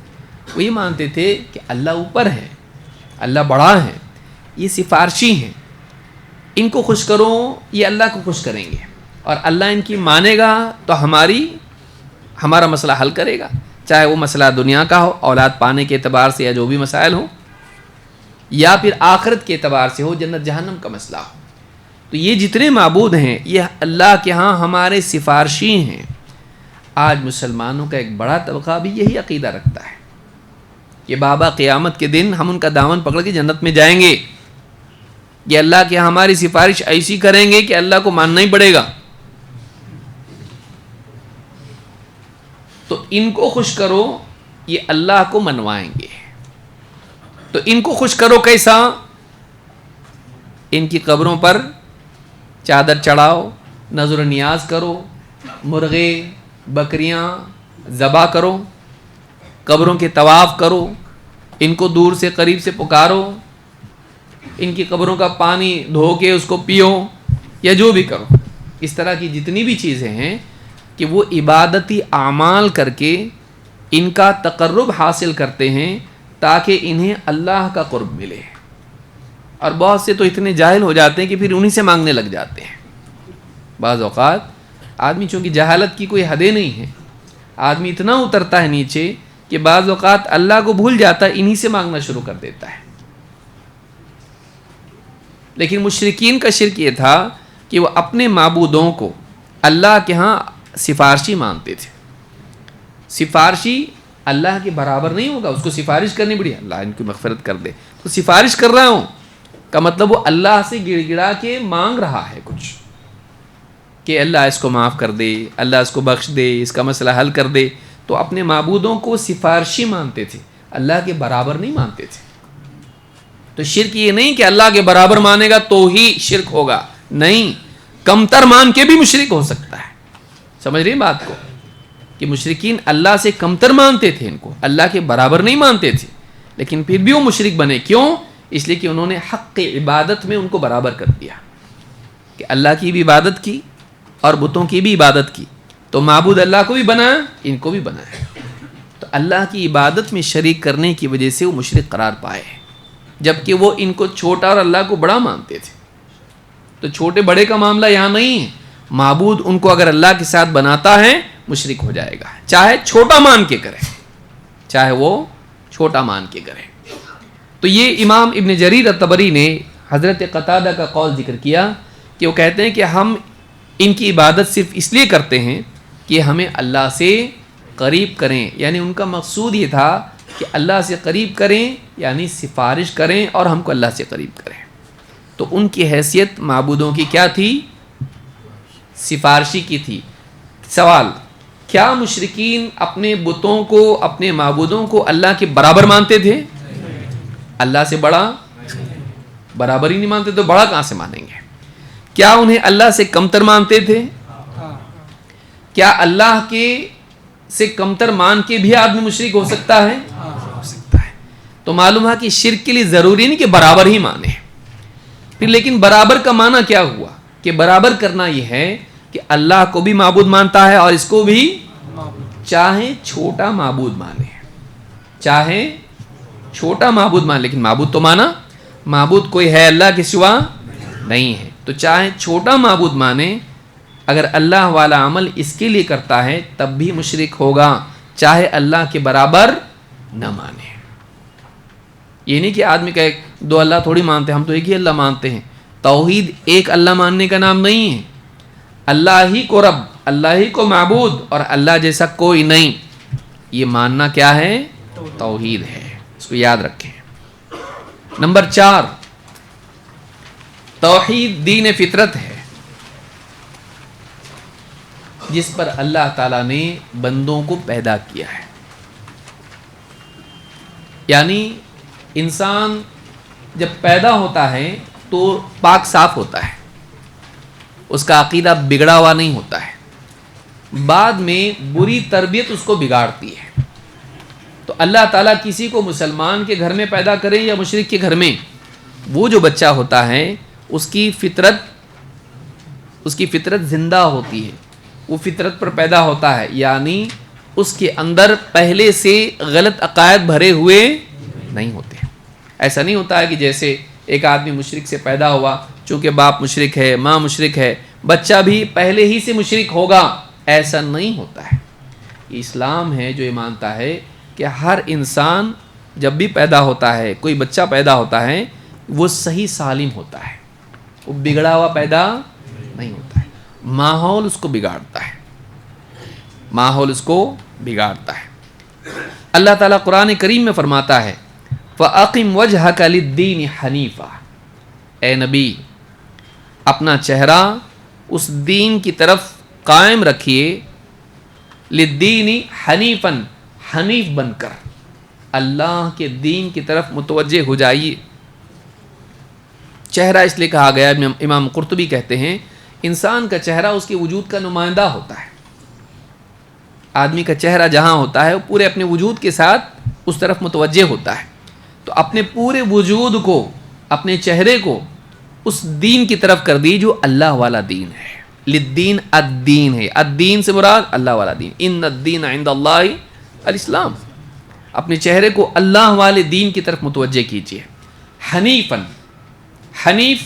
وہ یہ مانتے تھے کہ اللہ اوپر ہے، اللہ بڑا ہے، یہ سفارشی ہیں، ان کو خوش کرو یہ اللہ کو خوش کریں گے اور اللہ ان کی مانے گا تو ہمارا مسئلہ حل کرے گا، چاہے وہ مسئلہ دنیا کا ہو، اولاد پانے کے اعتبار سے یا جو بھی مسائل ہوں، یا پھر آخرت کے اعتبار سے ہو، جنت جہنم کا مسئلہ ہو. تو یہ جتنے معبود ہیں یہ اللہ کے ہاں ہمارے سفارشی ہیں. آج مسلمانوں کا ایک بڑا طبقہ بھی یہی عقیدہ رکھتا ہے کہ بابا قیامت کے دن ہم ان کا دامن پکڑ کے جنت میں جائیں گے، یہ اللہ کے ہاں ہماری سفارش ایسی کریں گے کہ اللہ کو ماننا ہی پڑے گا. تو ان کو خوش کرو یہ اللہ کو منوائیں گے. تو ان کو خوش کرو کیسا؟ ان کی قبروں پر چادر چڑھاؤ، نظر و نیاز کرو، مرغے بکریاں ذبح کرو، قبروں کے طواف کرو، ان کو دور سے قریب سے پکارو، ان کی قبروں کا پانی دھو کے اس کو پیو یا جو بھی کرو. اس طرح کی جتنی بھی چیزیں ہیں کہ وہ عبادتی اعمال کر کے ان کا تقرب حاصل کرتے ہیں تاکہ انہیں اللہ کا قرب ملے. اور بہت سے تو اتنے جاہل ہو جاتے ہیں کہ پھر انہی سے مانگنے لگ جاتے ہیں. بعض اوقات آدمی چونکہ جہالت کی کوئی حدیں نہیں ہے، آدمی اتنا اترتا ہے نیچے کہ بعض اوقات اللہ کو بھول جاتا ہے، انہی سے مانگنا شروع کر دیتا ہے. لیکن مشرکین کا شرک یہ تھا کہ وہ اپنے معبودوں کو اللہ کے ہاں سفارشی مانتے تھے. سفارشی اللہ کے برابر نہیں ہوگا، اس کو سفارش کرنی پڑی، اللہ ان کی مغفرت کر دے، تو سفارش کر رہا ہوں کا مطلب وہ اللہ سے گڑ گڑا کے مانگ رہا ہے کچھ کہ اللہ اس کو معاف کر دے، اللہ اس کو بخش دے، اس کا مسئلہ حل کر دے. تو اپنے معبودوں کو سفارشی مانتے تھے، اللہ کے برابر نہیں مانتے تھے. تو شرک یہ نہیں کہ اللہ کے برابر مانے گا تو ہی شرک ہوگا، نہیں، کمتر مان کے بھی مشرک ہو سکتا ہے. سمجھ رہے ہیں بات کو کہ مشرکین اللہ سے کمتر مانتے تھے، ان کو اللہ کے برابر نہیں مانتے تھے، لیکن پھر بھی وہ مشرک بنے. کیوں؟ اس لیے کہ انہوں نے حق عبادت میں ان کو برابر کر دیا کہ اللہ کی بھی عبادت کی اور بتوں کی بھی عبادت کی. تو معبود اللہ کو بھی بنایا، ان کو بھی بنایا. تو اللہ کی عبادت میں شریک کرنے کی وجہ سے وہ مشرک قرار پائے ہیں، جبکہ وہ ان کو چھوٹا اور اللہ کو بڑا مانتے تھے. تو چھوٹے بڑے کا معاملہ یہاں نہیں ہے. معبود ان کو اگر اللہ کے ساتھ بناتا ہے مشرک ہو جائے گا، چاہے چھوٹا مان کے کرے، چاہے وہ چھوٹا مان کے کرے. تو یہ امام ابن جریر الطبری نے حضرت قتادہ کا قول ذکر کیا کہ وہ کہتے ہیں کہ ہم ان کی عبادت صرف اس لیے کرتے ہیں کہ ہمیں اللہ سے قریب کریں، یعنی ان کا مقصود یہ تھا کہ اللہ سے قریب کریں، یعنی سفارش کریں اور ہم کو اللہ سے قریب کریں. تو ان کی حیثیت معبودوں کی کیا تھی؟ سفارشی کی تھی. سوال، کیا مشرکین اپنے بتوں کو، اپنے معبودوں کو اللہ کے برابر مانتے تھے؟ اللہ سے بڑا برابر ہی نہیں مانتے تو بڑا کہاں سے مانیں گے؟ کیا انہیں اللہ سے کمتر مانتے تھے؟ کیا اللہ کے سے کمتر مان کے بھی آدمی مشرک ہو سکتا ہے؟ ہو سکتا ہے. تو معلوم ہے کہ شرک کے لیے ضروری نہیں کہ برابر ہی مانے. پھر لیکن برابر کا معنی کیا ہوا؟ کہ برابر کرنا یہ ہے کہ اللہ کو بھی معبود مانتا ہے اور اس کو بھی چاہے چھوٹا معبود مانے، چاہے چھوٹا معبود مانے، لیکن معبود تو مانا، معبود کوئی ہے اللہ کے سوا نہیں ہے. تو چاہے چھوٹا معبود مانے، اگر اللہ والا عمل اس کے لیے کرتا ہے تب بھی مشرک ہوگا، چاہے اللہ کے برابر نہ مانے. یہ نہیں کہ آدمی کا دو اللہ تھوڑی مانتے ہیں، ہم تو ایک ہی اللہ مانتے ہیں. توحید ایک اللہ ماننے کا نام نہیں ہے. اللہ ہی کو رب، اللہ ہی کو معبود اور اللہ جیسا کوئی نہیں، یہ ماننا کیا ہے؟ توحید ہے. اس کو یاد رکھیں. نمبر 4، توحید دین فطرت ہے جس پر اللہ تعالیٰ نے بندوں کو پیدا کیا ہے. یعنی انسان جب پیدا ہوتا ہے تو پاک صاف ہوتا ہے، اس کا عقیدہ بگڑا ہوا نہیں ہوتا ہے. بعد میں بری تربیت اس کو بگاڑتی ہے. تو اللہ تعالیٰ کسی کو مسلمان کے گھر میں پیدا کرے یا مشرک کے گھر میں، وہ جو بچہ ہوتا ہے اس کی فطرت زندہ ہوتی ہے، وہ فطرت پر پیدا ہوتا ہے، یعنی اس کے اندر پہلے سے غلط عقائد بھرے ہوئے نہیں ہوتے. ایسا نہیں ہوتا ہے کہ جیسے ایک آدمی مشرک سے پیدا ہوا، چونکہ باپ مشرک ہے، ماں مشرک ہے، بچہ بھی پہلے ہی سے مشرک ہوگا. ایسا نہیں ہوتا ہے. یہ اسلام ہے جو یہ مانتا ہے کہ ہر انسان جب بھی پیدا ہوتا ہے، کوئی بچہ پیدا ہوتا ہے، وہ صحیح سالم ہوتا ہے، وہ بگڑا ہوا پیدا نہیں ہوتا ہے. ماحول اس کو بگاڑتا ہے، ماحول اس کو بگاڑتا ہے. اللہ تعالیٰ قرآن کریم میں فرماتا ہے فَأَقِمْ وَجْهَكَ لِلدِّينِ حَنِيفًا، اے نبی اپنا چہرہ اس دین کی طرف قائم رکھیے، لِلدِّينِ حَنِيفًا، حنیف بن کر اللہ کے دین کی طرف متوجہ ہو جائیے. چہرہ اس لیے کہا گیا، امام قرطبی کہتے ہیں انسان کا چہرہ اس کے وجود کا نمائندہ ہوتا ہے. آدمی کا چہرہ جہاں ہوتا ہے وہ پورے اپنے وجود کے ساتھ اس طرف متوجہ ہوتا ہے. تو اپنے پورے وجود کو، اپنے چہرے کو اس دین کی طرف کر دی جو اللہ والا دین ہے. للدین الدین ہے، الدین سے مراد اللہ والا دین. ان الدین عند اللہ الاسلام. اپنے چہرے کو اللہ والے دین کی طرف متوجہ کیجیے. حنیفاً، حنیف،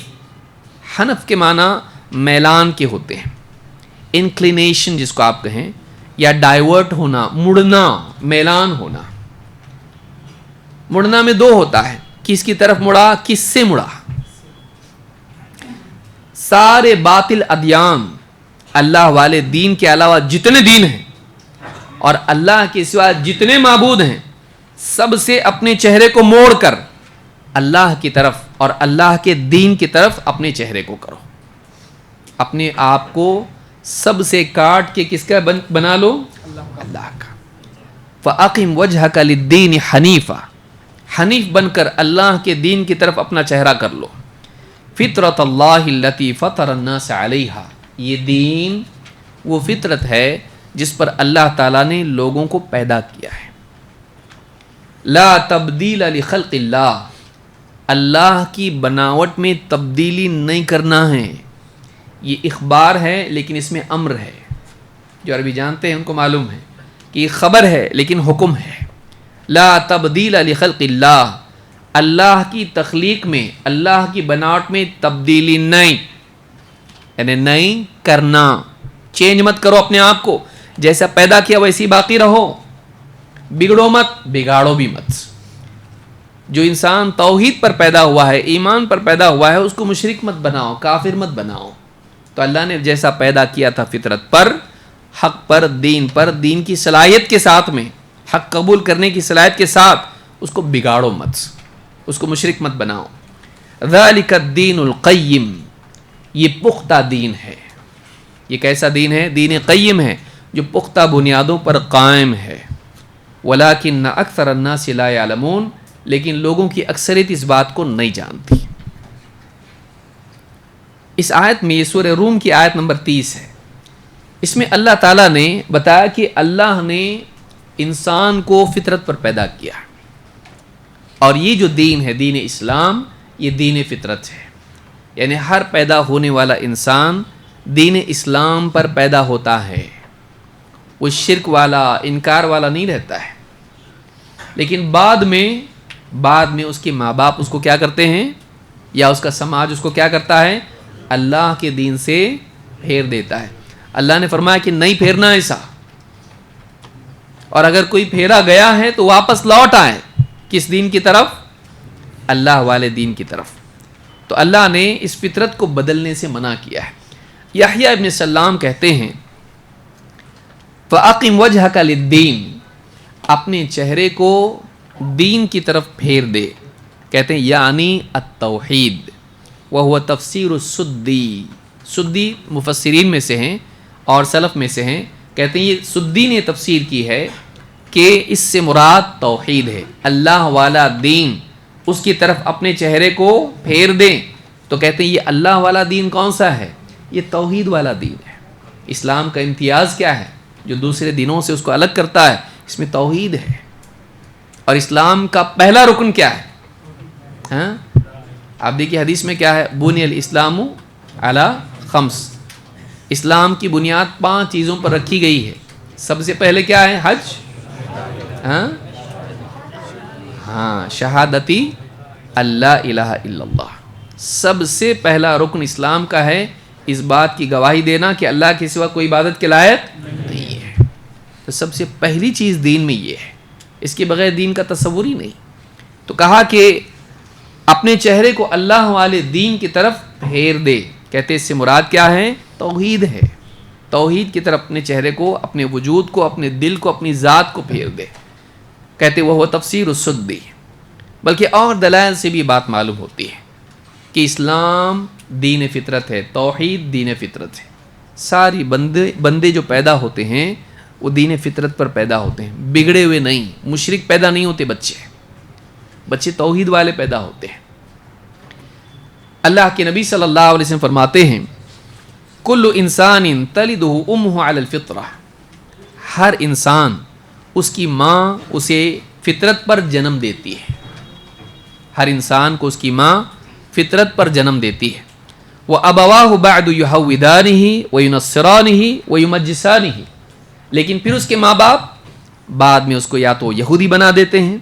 حنف کے معنی میلان کے ہوتے ہیں، انکلینیشن جس کو آپ کہیں، یا ڈائیورٹ ہونا، مڑنا، میلان ہونا. مڑنا میں دو ہوتا ہے، کس کی طرف مڑا، کس سے مڑا. سارے باطل ادیان، اللہ والے دین کے علاوہ جتنے دین ہیں اور اللہ کے سوا جتنے معبود ہیں، سب سے اپنے چہرے کو موڑ کر اللہ کی طرف اور اللہ کے دین کی طرف اپنے چہرے کو کرو. اپنے آپ کو سب سے کاٹ کے کس کا بنا لو؟ اللہ کا. فَأَقِمْ وَجْهَكَ لِلدِّينِ حَنِيفًا، حنیف بن کر اللہ کے دین کی طرف اپنا چہرہ کر لو. فطرت اللہ التی فطر الناس علیہا، یہ دین وہ فطرت ہے جس پر اللہ تعالیٰ نے لوگوں کو پیدا کیا ہے. لا تبدیل لخلق اللہ، اللہ کی بناوٹ میں تبدیلی نہیں کرنا ہے. یہ اخبار ہے لیکن اس میں امر ہے. جو عربی جانتے ہیں ان کو معلوم ہے کہ یہ خبر ہے لیکن حکم ہے. لا تبدیل لخلق اللہ، اللہ کی تخلیق میں، اللہ کی بناوٹ میں تبدیلی نہیں، یعنی نہیں کرنا. چینج مت کرو اپنے آپ کو، جیسا پیدا کیا ویسی باقی رہو. بگڑو مت، بگاڑو بھی مت. جو انسان توحید پر پیدا ہوا ہے، ایمان پر پیدا ہوا ہے، اس کو مشرک مت بناؤ، کافر مت بناؤ. تو اللہ نے جیسا پیدا کیا تھا فطرت پر، حق پر، دین کی صلاحیت کے ساتھ میں، حق قبول کرنے کی صلاحیت کے ساتھ، اس کو بگاڑو مت، اس کو مشرک مت بناؤ. ذالک الدین القیم، یہ پختہ دین ہے. یہ کیسا دین ہے؟ دین قیم ہے جو پختہ بنیادوں پر قائم ہے. ولیکن اکثر الناس لا یعلمون، لیکن لوگوں کی اکثریت اس بات کو نہیں جانتی. اس آیت میں، یہ سورہ روم کی آیت نمبر 30 ہے. اس میں اللہ تعالیٰ نے بتایا کہ اللہ نے انسان کو فطرت پر پیدا کیا، اور یہ جو دین ہے، دین اسلام، یہ دین فطرت ہے. یعنی ہر پیدا ہونے والا انسان دین اسلام پر پیدا ہوتا ہے. وہ شرک والا، انکار والا نہیں رہتا ہے. لیکن بعد میں اس کے ماں باپ اس کو کیا کرتے ہیں، یا اس کا سماج اس کو کیا کرتا ہے، اللہ کے دین سے پھیر دیتا ہے. اللہ نے فرمایا کہ نہیں پھیرنا ایسا، اور اگر کوئی پھیرا گیا ہے تو واپس لوٹ آئے. کس دین کی طرف؟ اللہ والے دین کی طرف. تو اللہ نے اس فطرت کو بدلنے سے منع کیا ہے. یحییٰ ابن سلام کہتے ہیں فَأَقِمْ وَجْهَكَ لِلدِّينِ، اپنے چہرے کو دین کی طرف پھیر دے. کہتے ہیں یعنی التوحید، وہو تفسیر السدی. سدی مفسرین میں سے ہیں اور سلف میں سے ہیں. کہتے ہیں یہ سدی نے تفسیر کی ہے کہ اس سے مراد توحید ہے، اللہ والا دین، اس کی طرف اپنے چہرے کو پھیر دیں. تو کہتے ہیں یہ اللہ والا دین کون سا ہے؟ یہ توحید والا دین ہے. اسلام کا امتیاز کیا ہے جو دوسرے دینوں سے اس کو الگ کرتا ہے؟ اس میں توحید ہے. اور اسلام کا پہلا رکن کیا ہے؟ آپ دیکھیے حدیث میں کیا ہے، بنی الاسلام علی خمس. اسلام کی بنیاد 5 چیزوں پر رکھی گئی ہے. سب سے پہلے کیا ہے؟ حج. شہادتی اللہ الہ الا اللہ. سب سے پہلا رکن اسلام کا ہے اس بات کی گواہی دینا کہ اللہ کے سوا کوئی عبادت کے لائق نہیں ہے. تو سب سے پہلی چیز دین میں یہ ہے، اس کے بغیر دین کا تصور ہی نہیں. تو کہا کہ اپنے چہرے کو اللہ والے دین کی طرف پھیر دے. کہتے اس سے مراد کیا ہے؟ توحید ہے. توحید کی طرف اپنے چہرے کو، اپنے وجود کو، اپنے دل کو، اپنی ذات کو پھیر دے. کہتے وہ تفسیر السدی. بلکہ اور دلائل سے بھی بات معلوم ہوتی ہے کہ اسلام دین فطرت ہے، توحید دین فطرت ہے. ساری بندے جو پیدا ہوتے ہیں وہ دین فطرت پر پیدا ہوتے ہیں، بگڑے ہوئے نہیں. مشرک پیدا نہیں ہوتے بچے توحید والے پیدا ہوتے ہیں. اللہ کے نبی صلی اللہ علیہ وسلم فرماتے ہیں کل انسان تلدہ امہ علی الفطرہ. ہر انسان، اس کی ماں اسے فطرت پر جنم دیتی ہے. ہر انسان کو اس کی ماں فطرت پر جنم دیتی ہے. وَأَبَوَاهُ بَعْدُ يُحَوِّدَانِهِ وَيُنَصِّرَانِهِ وَيُمَجِّسَانِهِ. لیکن پھر اس کے ماں باپ بعد میں اس کو یا تو یہودی بنا دیتے ہیں،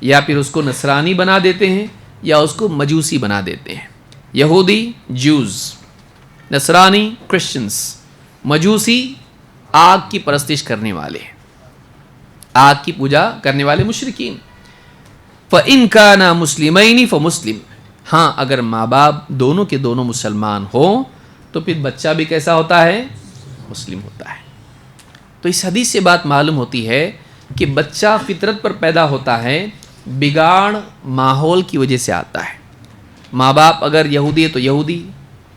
یا پھر اس کو نصرانی بنا دیتے ہیں، یا اس کو مجوسی بنا دیتے ہیں. یہودی جوز، نصرانی کرسچنز، مجوسی آگ کی پرستش کرنے والے، آگ کی پوجا کرنے والے مشرکین. فَإِن كَانَ مُسْلِمَيْنِ فَمُسْلِمٌ. ہاں اگر ماں باپ دونوں کے دونوں مسلمان ہوں تو پھر بچہ بھی کیسا ہوتا ہے؟ مسلم ہوتا ہے. تو اس حدیث سے بات معلوم ہوتی ہے کہ بچہ فطرت پر پیدا ہوتا ہے، بگاڑ ماحول کی وجہ سے آتا ہے. ماں باپ اگر یہودی ہے تو یہودی،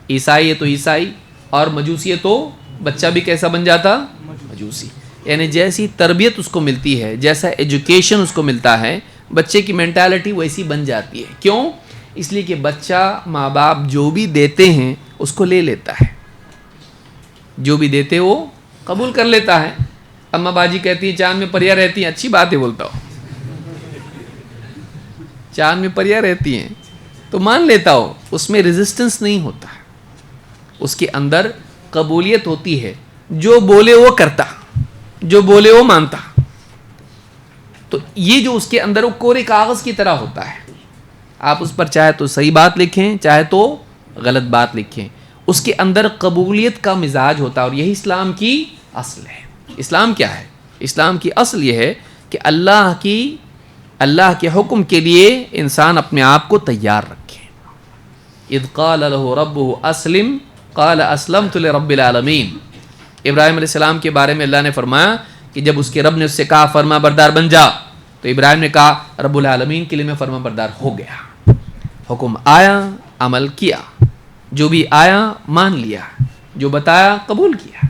عیسائی ہے تو عیسائی، اور مجوسی ہے تو بچہ بھی کیسا بن جاتا؟ مجوسی. یعنی جیسی تربیت اس کو ملتی ہے، جیسا ایجوکیشن اس کو ملتا ہے، بچے کی مینٹالٹی ویسی بن جاتی ہے. کیوں؟ اس لیے کہ بچہ ماں باپ جو بھی دیتے ہیں اس کو لے لیتا ہے، جو بھی دیتے وہ قبول کر لیتا ہے. اماں باجی کہتی ہیں چاند میں پریاں رہتی ہیں، اچھی بات ہے بولتا ہوں، چاند میں پریاں رہتی ہیں تو مان لیتا ہو. اس میں ریزسٹنس نہیں ہوتا، اس کے اندر قبولیت ہوتی ہے. جو بولے وہ کرتا، جو بولے وہ مانتا. تو یہ جو اس کے اندر وہ کورے کاغذ کی طرح ہوتا ہے، آپ اس پر چاہے تو صحیح بات لکھیں چاہے تو غلط بات لکھیں، اس کے اندر قبولیت کا مزاج ہوتا ہے، اور یہی اسلام کی اصل ہے۔ اسلام کیا ہے؟ اسلام کی اصل یہ ہے کہ اللہ کے حکم کے لیے انسان اپنے آپ کو تیار رکھے۔ اذ قال له ربه اسلم قال اسلمت لرب العالمین، ابراہیم علیہ السلام کے بارے میں اللہ نے فرمایا کہ جب اس کے رب نے اس سے کہا فرما بردار بن جا، تو ابراہیم نے کہا رب العالمین کے لیے میں فرما بردار ہو گیا۔ حکم آیا عمل کیا، جو بھی آیا مان لیا، جو بتایا قبول کیا۔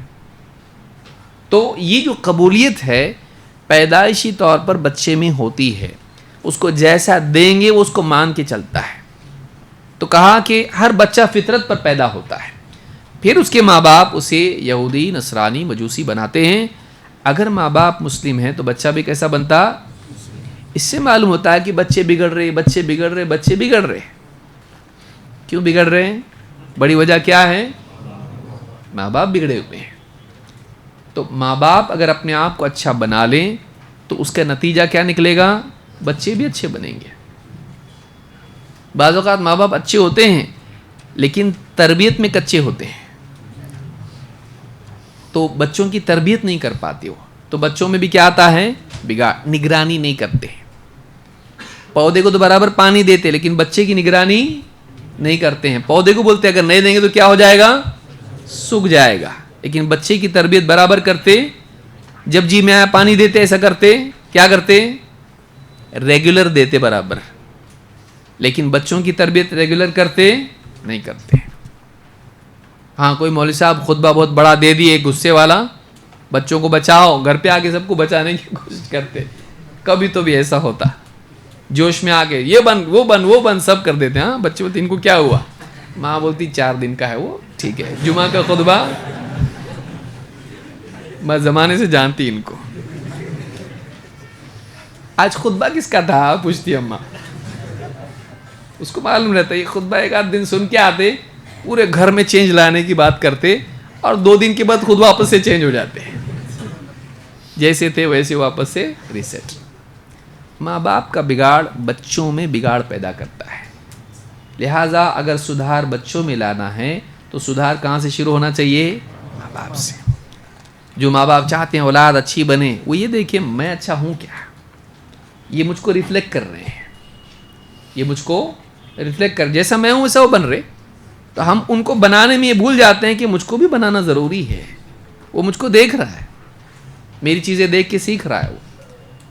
تو یہ جو قبولیت ہے پیدائشی طور پر بچے میں ہوتی ہے، اس کو جیسا دیں گے وہ اس کو مان کے چلتا ہے۔ تو کہا کہ ہر بچہ فطرت پر پیدا ہوتا ہے، پھر اس کے ماں باپ اسے یہودی، نصرانی، مجوسی بناتے ہیں۔ اگر ماں باپ مسلم ہیں تو بچہ بھی کیسا بنتا؟ اس سے معلوم ہوتا ہے کہ بچے بگڑ رہے۔ کیوں بگڑ رہے ہیں؟ بڑی وجہ کیا ہے؟ ماں باپ بگڑے ہوئے ہیں۔ تو ماں باپ اگر اپنے آپ کو اچھا بنا لیں تو اس کا نتیجہ کیا نکلے گا؟ بچے بھی اچھے بنیں گے۔ بعض اوقات ماں باپ اچھے ہوتے ہیں لیکن تربیت میں کچے ہوتے ہیں، تو بچوں کی تربیت نہیں کر پاتے، وہ تو بچوں میں بھی کیا آتا ہے؟ بگاڑ۔ نگرانی نہیں کرتے، پودے کو تو برابر پانی دیتے لیکن بچے کی نگرانی نہیں کرتے ہیں۔ پودے کو بولتے اگر نہیں دیں گے تو کیا ہو جائے گا؟ سوکھ جائے گا، لیکن بچے کی تربیت برابر کرتے، جب جی میں آیا پانی دیتے، ایسا کرتے، کیا کرتے؟ ریگولر دیتے برابر، لیکن بچوں کی تربیت ریگولر کرتے نہیں کرتے۔ ہاں کوئی مولوی صاحب خطبہ بہت بڑا دے دیے غصے والا، بچوں کو بچاؤ، گھر پہ آ کے سب کو بچانے کی کوشش کرتے، کبھی تو بھی ایسا ہوتا، جوش میں آ کے یہ بن وہ بن سب کر دیتے۔ ہاں بچے بولتے ان کو کیا ہوا؟ ماں بولتی 4 دن کا ہے وہ، ٹھیک ہے۔ جمعہ کا خطبہ میں زمانے سے جانتی ان کو۔ آج خطبہ کس کا تھا پوچھتی اماں، اس کو معلوم رہتا ہے یہ خطبہ ایک آدھ دن سن کے آتے، پورے گھر میں چینج لانے کی بات کرتے، اور 2 دن کے بعد خود واپس سے چینج ہو جاتے، جیسے تھے ویسے واپس سے ریسیٹ۔ ماں باپ کا بگاڑ بچوں میں بگاڑ پیدا کرتا ہے، لہٰذا اگر سدھار بچوں میں لانا ہے تو سدھار کہاں سے شروع ہونا چاہیے؟ ماں باپ سے۔ جو ماں باپ چاہتے ہیں اولاد اچھی بنے، وہ یہ دیکھیں میں اچھا ہوں کیا، یہ مجھ کو ریفلیکٹ کر رہے ہیں، یہ مجھ کو ریفلیکٹ کر، جیسا میں ہوں ویسا وہ بن رہے۔ تو ہم ان کو بنانے میں یہ بھول جاتے ہیں کہ مجھ کو بھی بنانا ضروری ہے، وہ مجھ کو دیکھ رہا ہے، میری چیزیں دیکھ کے سیکھ رہا ہے وہ،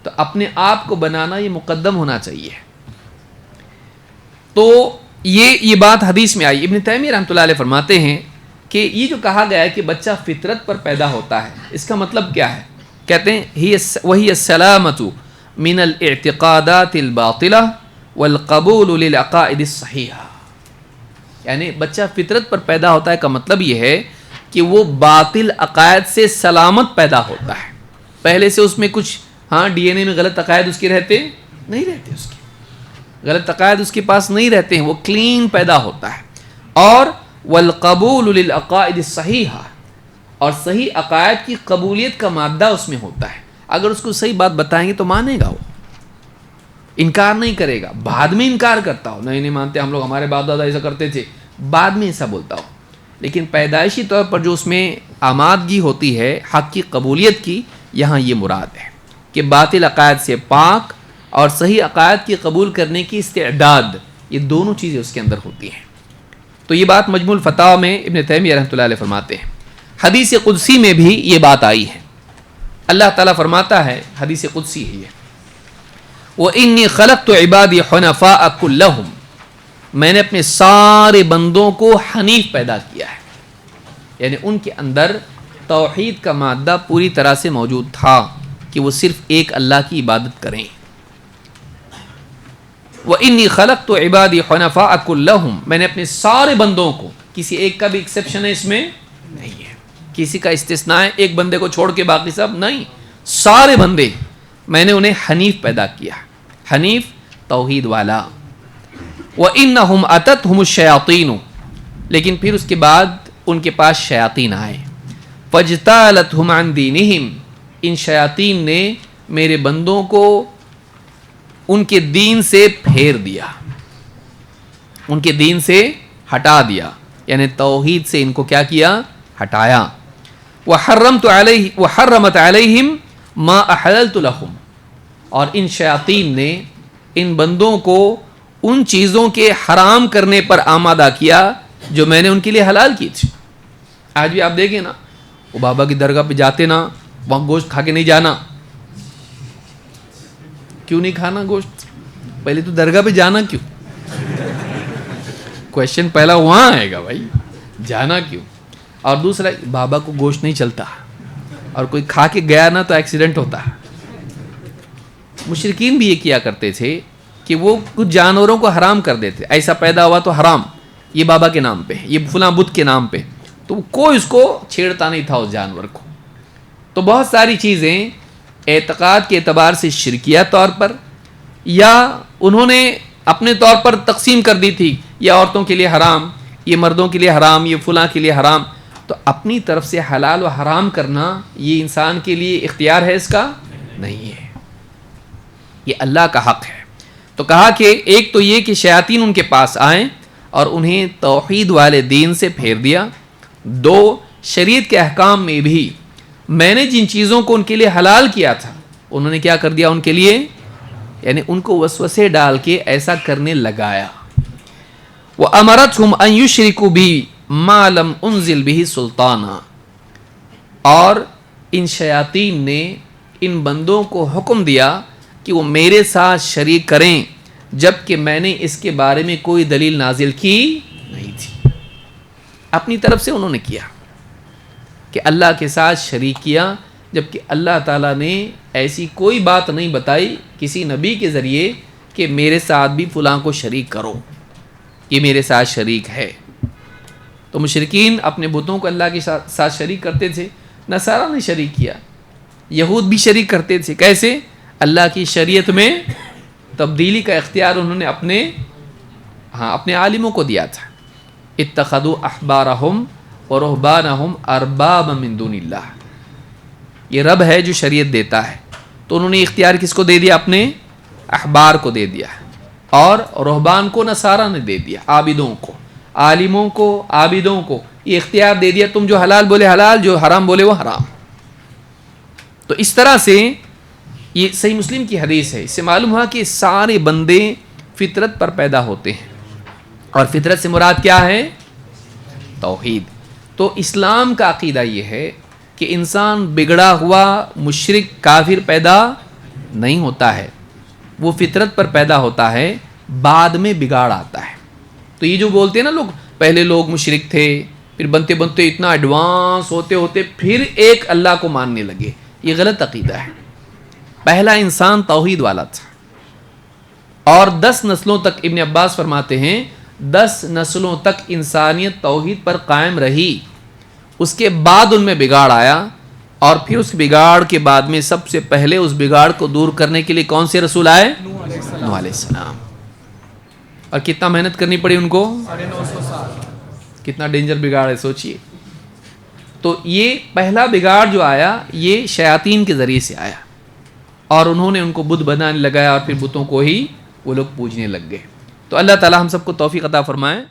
تو اپنے آپ کو بنانا یہ مقدم ہونا چاہیے۔ تو یہ بات حدیث میں آئی۔ ابن تیمیہ رحمۃ اللہ علیہ فرماتے ہیں کہ یہ جو کہا گیا ہے کہ بچہ فطرت پر پیدا ہوتا ہے، اس کا مطلب کیا ہے؟ کہتے ہیں وہی السلامۃ من الاعتقادات الباطلہ والقبول للعقائد الصحیحہ، یعنی بچہ فطرت پر پیدا ہوتا ہے کا مطلب یہ ہے کہ وہ باطل عقائد سے سلامت پیدا ہوتا ہے۔ پہلے سے اس میں کچھ ڈی این اے میں غلط عقائد اس کے نہیں رہتے، اس کے غلط عقائد اس کے پاس نہیں رہتے ہیں، وہ کلین پیدا ہوتا ہے۔ اور والقبول للعقائد الصحیحہ، اور صحیح عقائد کی قبولیت کا مادہ اس میں ہوتا ہے۔ اگر اس کو صحیح بات بتائیں گے تو مانے گا، وہ انکار نہیں کرے گا۔ بعد میں انکار کرتا ہو، نہیں مانتے ہم لوگ، ہمارے باپ دادا ایسا کرتے تھے، بعد میں ایسا بولتا ہو، لیکن پیدائشی طور پر جو اس میں آمادگی ہوتی ہے حق کی قبولیت کی، یہاں یہ مراد ہے کہ باطل عقائد سے پاک اور صحیح عقائد کی قبول کرنے کی استعداد، یہ دونوں چیزیں اس کے اندر ہوتی ہیں۔ تو یہ بات مجموع الفتاوی میں ابن تیمیہ رحمۃ اللہ علیہ فرماتے ہیں۔ حدیث قدسی میں بھی یہ بات آئی ہے، اللہ تعالیٰ فرماتا ہے، حدیث قدسی ہے یہ، وَإِنِّي خَلَقْتُ عِبَادِي حُنَفَاءَ كُلَّهُمْ، میں نے اپنے سارے بندوں کو حنیف پیدا کیا ہے، یعنی ان کے اندر توحید کا مادہ پوری طرح سے موجود تھا کہ وہ صرف ایک اللہ کی عبادت کریں۔ وَإِنِّي خَلَقْتُ عِبَادِي حُنَفَاءَ كُلَّهُمْ، میں نے اپنے سارے بندوں کو، کسی ایک کا بھی ایکسیپشن ہے اس میں نہیں ہے، کسی کا استثناء ہے ایک بندے کو چھوڑ کے باقی سب نہیں، سارے بندے میں نے انہیں حنیف پیدا کیا، حنیف توحید والا۔ وَإِنَّهُمْ أَتَتْهُمُ الشَّيَاطِينُ، لیکن پھر اس کے بعد ان کے پاس شیاطین آئے، فَاجْتَالَتْهُمْ عَنْ دِينِهِمْ، ان شیاطین نے میرے بندوں کو ان کے دین سے پھیر دیا، ان کے دین سے ہٹا دیا، یعنی توحید سے ان کو کیا کیا؟ ہٹایا۔ وحرمت علیہم ما احللت لہم، اور ان شیاطین نے ان بندوں کو ان چیزوں کے حرام کرنے پر آمادہ کیا جو میں نے ان کے لیے حلال کی تھی۔ آج بھی آپ دیکھیں نا، وہ بابا کی درگاہ پہ جاتے نا، وہاں گوشت کھا کے نہیں جانا۔ کیوں نہیں کھانا گوشت؟ پہلے تو درگاہ پہ جانا کیوں؟ کویشچن پہلا وہاں آئے گا بھائی، جانا کیوں؟ اور دوسرا، بابا کو گوشت نہیں چلتا، اور کوئی کھا کے گیا نا تو ایکسیڈنٹ ہوتا ہے۔ مشرکین بھی یہ کیا کرتے تھے کہ وہ کچھ جانوروں کو حرام کر دیتے، ایسا پیدا ہوا تو حرام، یہ بابا کے نام پہ، یہ فلاں بت کے نام پہ، تو کوئی اس کو چھیڑتا نہیں تھا اس جانور کو۔ تو بہت ساری چیزیں اعتقاد کے اعتبار سے شرکیہ طور پر، یا انہوں نے اپنے طور پر تقسیم کر دی تھی، یہ عورتوں کے لیے حرام، یہ مردوں کے لیے حرام، یہ فلاں کے لیے حرام، تو اپنی طرف سے حلال و حرام کرنا یہ انسان کے لیے اختیار ہے اس کا؟ نہیں ہے، یہ اللہ کا حق ہے۔ تو کہا کہ ایک تو یہ کہ شیاطین ان کے پاس آئیں اور انہیں توحید والے دین سے پھیر دیا۔ دو، شریعت کے احکام میں بھی میں نے جن چیزوں کو ان کے لیے حلال کیا تھا انہوں نے کیا کر دیا ان کے لیے، یعنی ان کو وسوسے ڈال کے ایسا کرنے لگایا۔ وَأَمَرَتْهُمْ أَن يُشْرِكُوا بِهِ مَا لَمْ أُنزِلْ بِهِ سُلْطَانًا، اور ان شیاطین نے ان بندوں کو حکم دیا کہ وہ میرے ساتھ شریک کریں جبکہ میں نے اس کے بارے میں کوئی دلیل نازل کی نہیں تھی۔ اپنی طرف سے انہوں نے کیا کہ اللہ کے ساتھ شریک کیا، جبکہ اللہ تعالیٰ نے ایسی کوئی بات نہیں بتائی کسی نبی کے ذریعے کہ میرے ساتھ بھی فلاں کو شریک کرو، یہ میرے ساتھ شریک ہے۔ تو مشرکین اپنے بتوں کو اللہ کے ساتھ شریک کرتے تھے، نصارہ نے شریک کیا، یہود بھی شریک کرتے تھے۔ کیسے؟ اللہ کی شریعت میں تبدیلی کا اختیار انہوں نے اپنے عالموں کو دیا تھا۔ اتخذوا احبارہم ورہبانہم اربابا من دون اللہ، یہ رب ہے جو شریعت دیتا ہے، تو انہوں نے اختیار کس کو دے دیا؟ اپنے احبار کو دے دیا، اور رہبان کو نصارہ نے دے دیا، عابدوں کو، عالموں کو، عابدوں کو یہ اختیار دے دیا، تم جو حلال بولے حلال، جو حرام بولے وہ حرام۔ تو اس طرح سے یہ صحیح مسلم کی حدیث ہے، اس سے معلوم ہوا کہ سارے بندے فطرت پر پیدا ہوتے ہیں، اور فطرت سے مراد کیا ہے؟ توحید۔ تو اسلام کا عقیدہ یہ ہے کہ انسان بگڑا ہوا مشرک کافر پیدا نہیں ہوتا ہے، وہ فطرت پر پیدا ہوتا ہے، بعد میں بگاڑ آتا ہے۔ تو یہ جو بولتے ہیں نا لوگ، پہلے لوگ مشرک تھے، پھر بنتے بنتے اتنا ایڈوانس ہوتے ہوتے پھر ایک اللہ کو ماننے لگے، یہ غلط عقیدہ ہے۔ پہلا انسان توحید والا تھا، اور 10 نسلوں تک، ابن عباس فرماتے ہیں 10 نسلوں تک انسانیت توحید پر قائم رہی، اس کے بعد ان میں بگاڑ آیا، اور پھر اس بگاڑ کے بعد میں سب سے پہلے اس بگاڑ کو دور کرنے کے لیے کون سے رسول آئے؟ نوح علیہ السلام۔ اور کتنا محنت کرنی پڑی ان کو؟ 950 سال۔ کتنا ڈینجر بگاڑ ہے سوچئے۔ تو یہ پہلا بگاڑ جو آیا یہ شیاطین کے ذریعے سے آیا، اور انہوں نے ان کو بت بنانے لگایا، اور پھر بتوں کو ہی وہ لوگ پوجنے لگ گئے۔ تو اللہ تعالی ہم سب کو توفیق عطا فرمائے۔